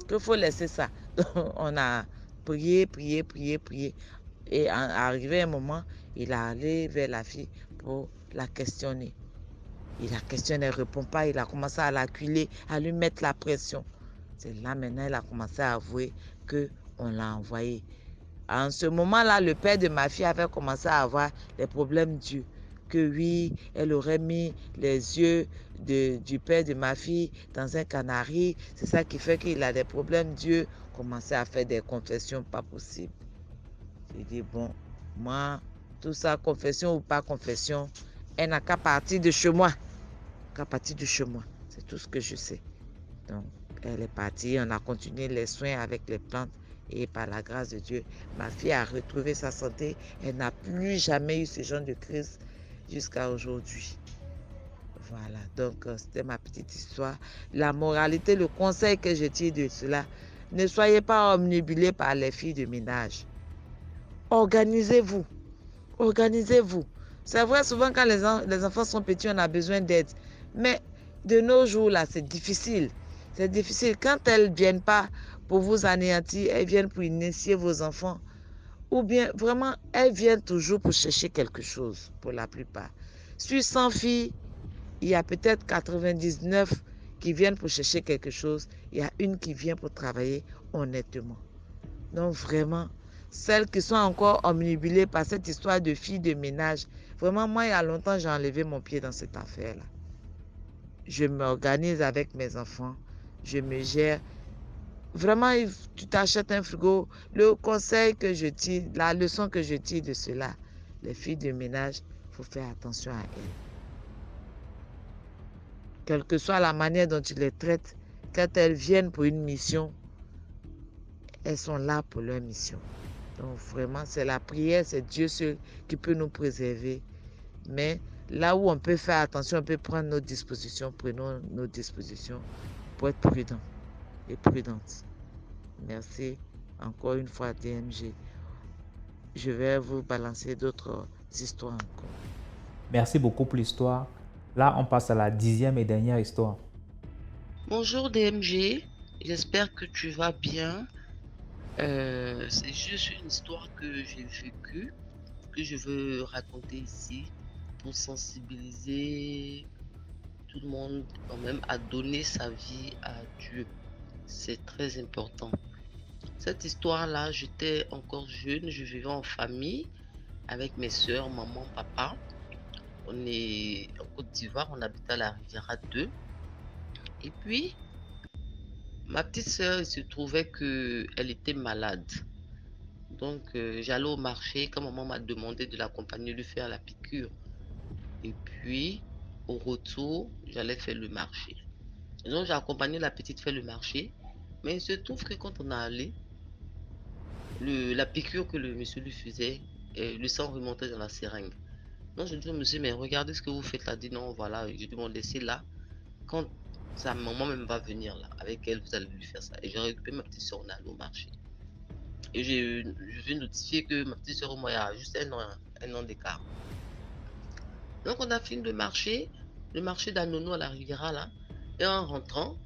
Qu'il faut laisser ça. Donc, on a prié, prié, prié, prié. Et arrivé un moment, il est allé vers la fille pour la questionner. Il la questionne, elle ne répond pas, il a commencé à l'acculer, à lui mettre la pression. C'est là maintenant, elle a commencé à avouer qu'on l'a envoyée. En ce moment-là, le père de ma fille avait commencé à avoir des problèmes d'yeux. Que oui, elle aurait mis les yeux du père de ma fille dans un canari. C'est ça qui fait qu'il a des problèmes d'yeux. Commençait à faire des confessions pas possibles. J'ai dit, bon, moi, tout ça, confession ou pas confession, elle n'a qu'à partir de chez moi. Qu'à partir de chez moi. C'est tout ce que je sais. Donc, elle est partie, on a continué les soins avec les plantes Et par la grâce de Dieu, ma fille a retrouvé sa santé. Elle n'a plus jamais eu ce genre de crise jusqu'à aujourd'hui. Voilà, donc c'était ma petite histoire. La moralité, le conseil que je tire de cela, ne soyez pas omnibulés par les filles de ménage. Organisez-vous. Organisez-vous. C'est vrai, souvent quand les enfants sont petits, on a besoin d'aide. Mais de nos jours, là, c'est difficile. C'est difficile. Quand elles ne viennent pas pour vous anéantir, elles viennent pour initier vos enfants. Ou bien, vraiment, elles viennent toujours pour chercher quelque chose, pour la plupart. Sur 100 filles, il y a peut-être 99 qui viennent pour chercher quelque chose. Il y a une qui vient pour travailler honnêtement. Donc vraiment, celles qui sont encore omnibulées par cette histoire de filles de ménage, vraiment, moi, il y a longtemps, j'ai enlevé mon pied dans cette affaire-là. Je m'organise avec mes enfants. Je me gère. Vraiment, tu t'achètes un frigo. Le conseil que je tire, la leçon que je tire de cela, les filles de ménage, il faut faire attention à elles. Quelle que soit la manière dont tu les traites, quand elles viennent pour une mission, elles sont là pour leur mission. Donc vraiment, c'est la prière, c'est Dieu seul qui peut nous préserver. Mais là où on peut faire attention, on peut prendre nos dispositions, prenons nos dispositions pour être prudents et prudentes. Merci encore une fois DMG. Je vais vous balancer d'autres histoires encore. Merci beaucoup pour l'histoire. Là, on passe à la 10e et dernière histoire. Bonjour DMG, j'espère que tu vas bien. C'est juste une histoire que j'ai vécue, que je veux raconter ici pour sensibiliser tout le monde quand même à donner sa vie à Dieu. C'est très important. Cette histoire-là, j'étais encore jeune, je vivais en famille avec mes soeurs, maman, papa. On est en Côte d'Ivoire, on habite à la Riviera 2. Et puis, ma petite soeur, il se trouvait qu'elle était malade. Donc, j'allais au marché quand maman m'a demandé de l'accompagner, lui faire la piqûre. Et puis, au retour, j'allais faire le marché. Et donc, j'ai accompagné la petite faire le marché. Mais il se trouve que quand on a allé, la piqûre que le monsieur lui faisait, le sang remontait dans la seringue. Donc, je dis au monsieur, mais regardez ce que vous faites là. Il dit non, voilà, je dis, bon, laissez là. Quand sa maman même va venir là, avec elle, vous allez lui faire ça. Et j'ai récupéré ma petite soeur, on est allé au marché. Et je vais notifier que ma petite soeur, moi, il y a juste un an d'écart. Donc, on a fini le marché d'Anono à la Riviera là. Et en rentrant,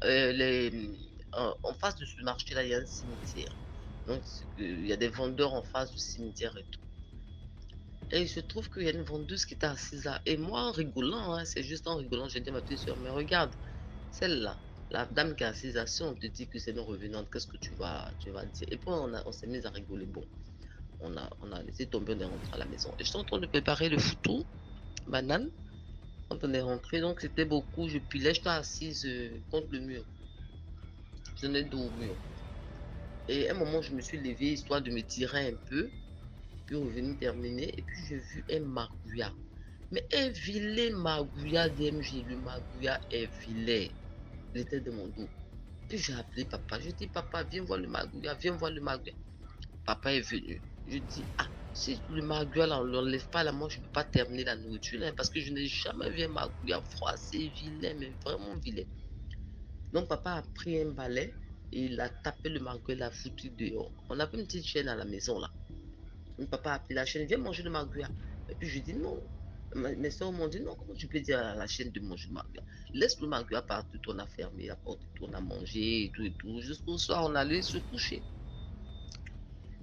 en face de ce marché-là, il y a un cimetière. Donc, il y a des vendeurs en face du cimetière et tout. Et il se trouve qu'il y a une vendeuse qui était assise là. Et moi, en rigolant, hein, c'est juste en rigolant, j'ai dit à ma petite soeur, mais regarde, celle-là, la dame qui est assise là, si on te dit que c'est une revenante, qu'est-ce que tu vas dire? Et puis on s'est mis à rigoler. Bon, on a laissé tomber, on est rentré à la maison. Et j'étais en train de préparer le foutou, banane. Quand on est rentré, donc c'était beaucoup, je pilais, j'étais assise contre le mur. Je tenais dos au mur. Et à un moment, je me suis levée, histoire de me tirer un peu, puis revenir terminer. Et puis j'ai vu un magouya. Mais un vilain magouya DMG, le magouya est vilain. Il était de mon dos. Puis j'ai appelé papa. Je dis, papa, viens voir le magouya, viens voir le magouya. Papa est venu. Je dis, ah, si le magouya là, on ne l'enlève pas là, moi je ne peux pas terminer la nourriture là, parce que je n'ai jamais vu un magouya froissé, vilain, mais vraiment vilain. Donc papa a pris un balai et il a tapé le magouya, il l'a foutu dehors. On avait une petite chaîne à la maison là. Donc papa a appelé la chaîne, viens manger le magouya. Et puis je dis non. Mes soeurs m'ont dit non, comment tu peux dire à la chaîne de manger le magouya? Laisse le magouya partout, on a fermé la porte, on a mangé et tout. Jusqu'au soir, on allait se coucher.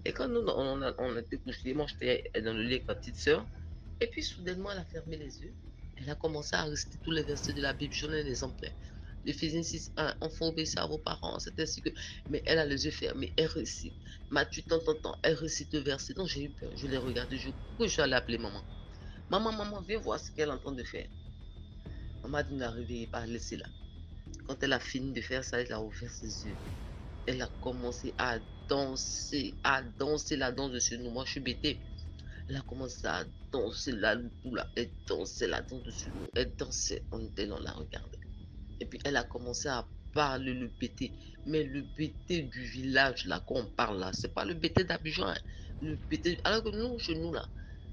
Et quand nous, on était couchés, moi j'étais dans le lit avec ma petite soeur. Et puis soudainement, elle a fermé les yeux. Elle a commencé à réciter tous les versets de la Bible. J'en ai les exemplaires. Éphésiens 6, 1, enfants, obéissez à vos parents. C'est ainsi que. Mais elle a les yeux fermés. Elle récite. Matthieu, tant. Elle récite le verset. Donc j'ai eu peur. Je l'ai regardé. Je suis allé appeler maman. Maman, viens voir ce qu'elle est en train de faire. Maman a dit ne la réveillez pas, laissez-la. Quand elle a fini de faire ça, elle a ouvert ses yeux. Elle a commencé à danser la danse de chez nous. Moi, je suis bêtée. Elle a commencé à danser la loupoula. Elle dansait la danse de chez nous. Elle dansait. On la regardait. Et puis, elle a commencé à parle le BT, mais le BT du village là qu'on parle là, c'est pas le BT d'Abidjan, hein. Le BT, alors que nous, chez nous là,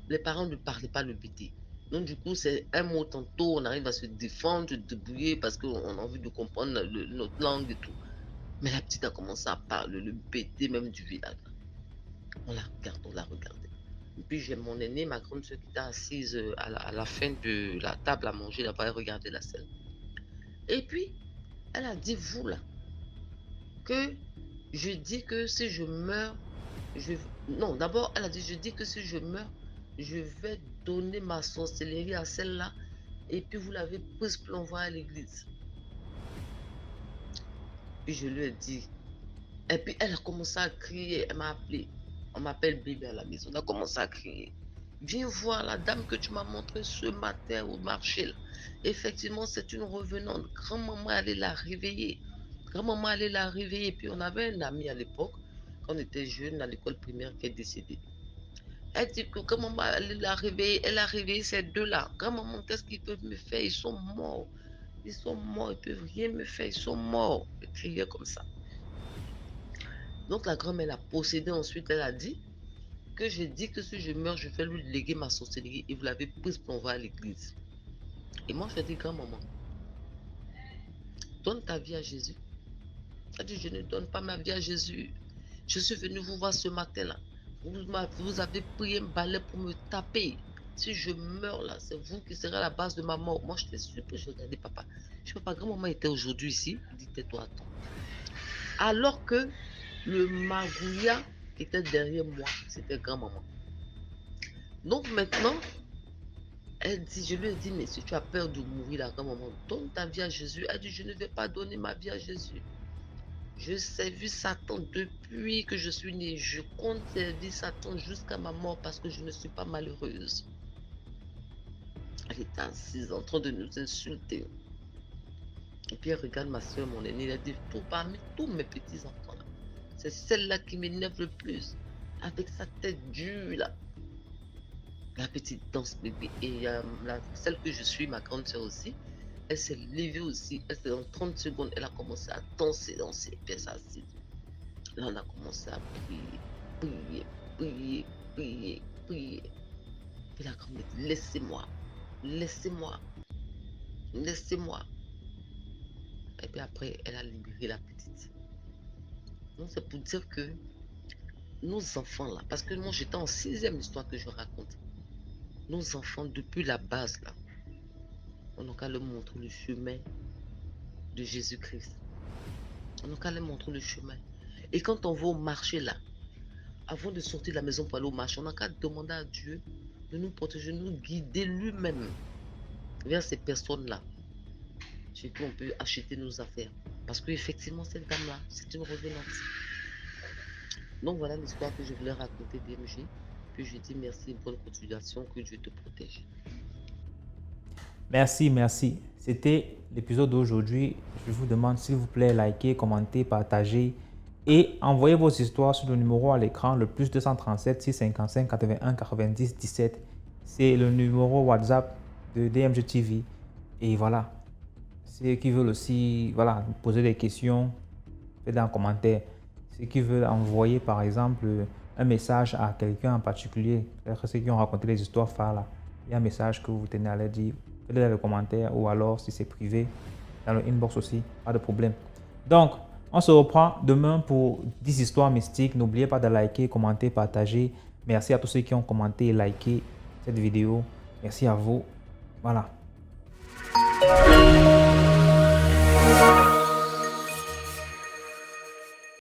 les parents ne parlaient pas le BT. Donc du coup, c'est un mot tantôt, on arrive à se défendre, se débrouiller parce qu'on a envie de comprendre notre langue et tout. Mais la petite a commencé à parler le BT même du village. On la regardait. Et puis j'ai mon aîné, ma grande soeur qui était assise à la fin de la table à manger là-bas, elle regardait la scène. Et puis, elle a dit, vous là, que je dis que si je meurs, non, d'abord, elle a dit, je dis que si je meurs, je vais donner ma sorcellerie à celle-là, et puis vous l'avez prise pour l'envoyer à l'église. Puis je lui ai dit, et puis elle a commencé à crier, elle m'a appelé, on m'appelle bébé à la maison, elle a commencé à crier. Viens voir la dame que tu m'as montrée ce matin au marché. Là. Effectivement, c'est une revenante. Grand-maman allait la réveiller. Grand-maman allait la réveiller. Puis on avait un ami à l'époque, quand on était jeune, à l'école primaire, qui est décédé. Elle dit que grand-maman allait la réveiller. Elle a réveillé ces deux-là. Grand-maman, qu'est-ce qu'ils peuvent me faire? Ils sont morts. Ils sont morts. Ils ne peuvent rien me faire. Ils sont morts. Elle criait comme ça. Donc la grand-mère l'a possédée. Ensuite, elle a dit que j'ai dit que si je meurs, je vais lui léguer ma sorcellerie et vous l'avez prise pour envoyer à l'église. Et moi, je lui ai dit, grand-maman, donne ta vie à Jésus. Elle dit, je ne donne pas ma vie à Jésus. Je suis venu vous voir ce matin-là. Vous avez pris un balai pour me taper. Si je meurs là, c'est vous qui serez à la base de ma mort. Moi, je t'ai super, je regardais papa. Je sais pas, grand-maman était aujourd'hui ici. Il dit, tais-toi, attends. Alors que le magouilla qui était derrière moi, c'était grand-maman. Donc maintenant, elle dit, je lui ai dit, mais si tu as peur de mourir là, grand-maman, donne ta vie à Jésus. Elle dit, je ne vais pas donner ma vie à Jésus. Je servis Satan depuis que je suis née. Je compte servir Satan jusqu'à ma mort parce que je ne suis pas malheureuse. Elle était assise en train de nous insulter. Et puis elle regarde ma soeur, mon aînée, elle dit, tout parmi tous mes petits-enfants, c'est celle-là qui m'énerve le plus. Avec sa tête dure là. La petite danse bébé. Et celle que je suis, ma grande soeur aussi, elle s'est levée aussi. En 30 secondes, elle a commencé à danser. Et puis elle s'est assise. Là, on a commencé à prier. Puis la grande dit, laissez-moi. Et puis après, elle a libéré la petite. Donc c'est pour dire que nos enfants là, parce que moi j'étais en 6e histoire que je raconte. Nos enfants, depuis la base, là, on n'a qu'à leur montrer le chemin de Jésus-Christ. On n'a qu'à leur montrer le chemin. Et quand on va au marché, là, avant de sortir de la maison pour aller au marché, on n'a qu'à demander à Dieu de nous protéger, de nous guider lui-même vers ces personnes-là. Chez qui on peut acheter nos affaires. Parce qu'effectivement, cette dame-là, c'est une revenante. Donc voilà l'histoire que je voulais raconter, DMG. Puis je dis merci, bonne continuation, que Dieu te protège. Merci. C'était l'épisode d'aujourd'hui. Je vous demande s'il vous plaît, likez, commentez, partagez et envoyez vos histoires sur le numéro à l'écran, le plus 237 655 81 90 17. C'est le numéro WhatsApp de DMG TV. Et voilà. Ceux qui veulent aussi poser des questions, faites en commentaire. Ceux qui veulent envoyer par exemple un message à quelqu'un en particulier, ceux qui ont raconté les histoires phares là, il y a un message que vous tenez à leur dire, faites-le dans le commentaire ou alors si c'est privé, dans le inbox aussi, pas de problème. Donc, on se reprend demain pour 10 histoires mystiques. N'oubliez pas de liker, commenter, partager. Merci à tous ceux qui ont commenté et liké cette vidéo. Merci à vous. Voilà.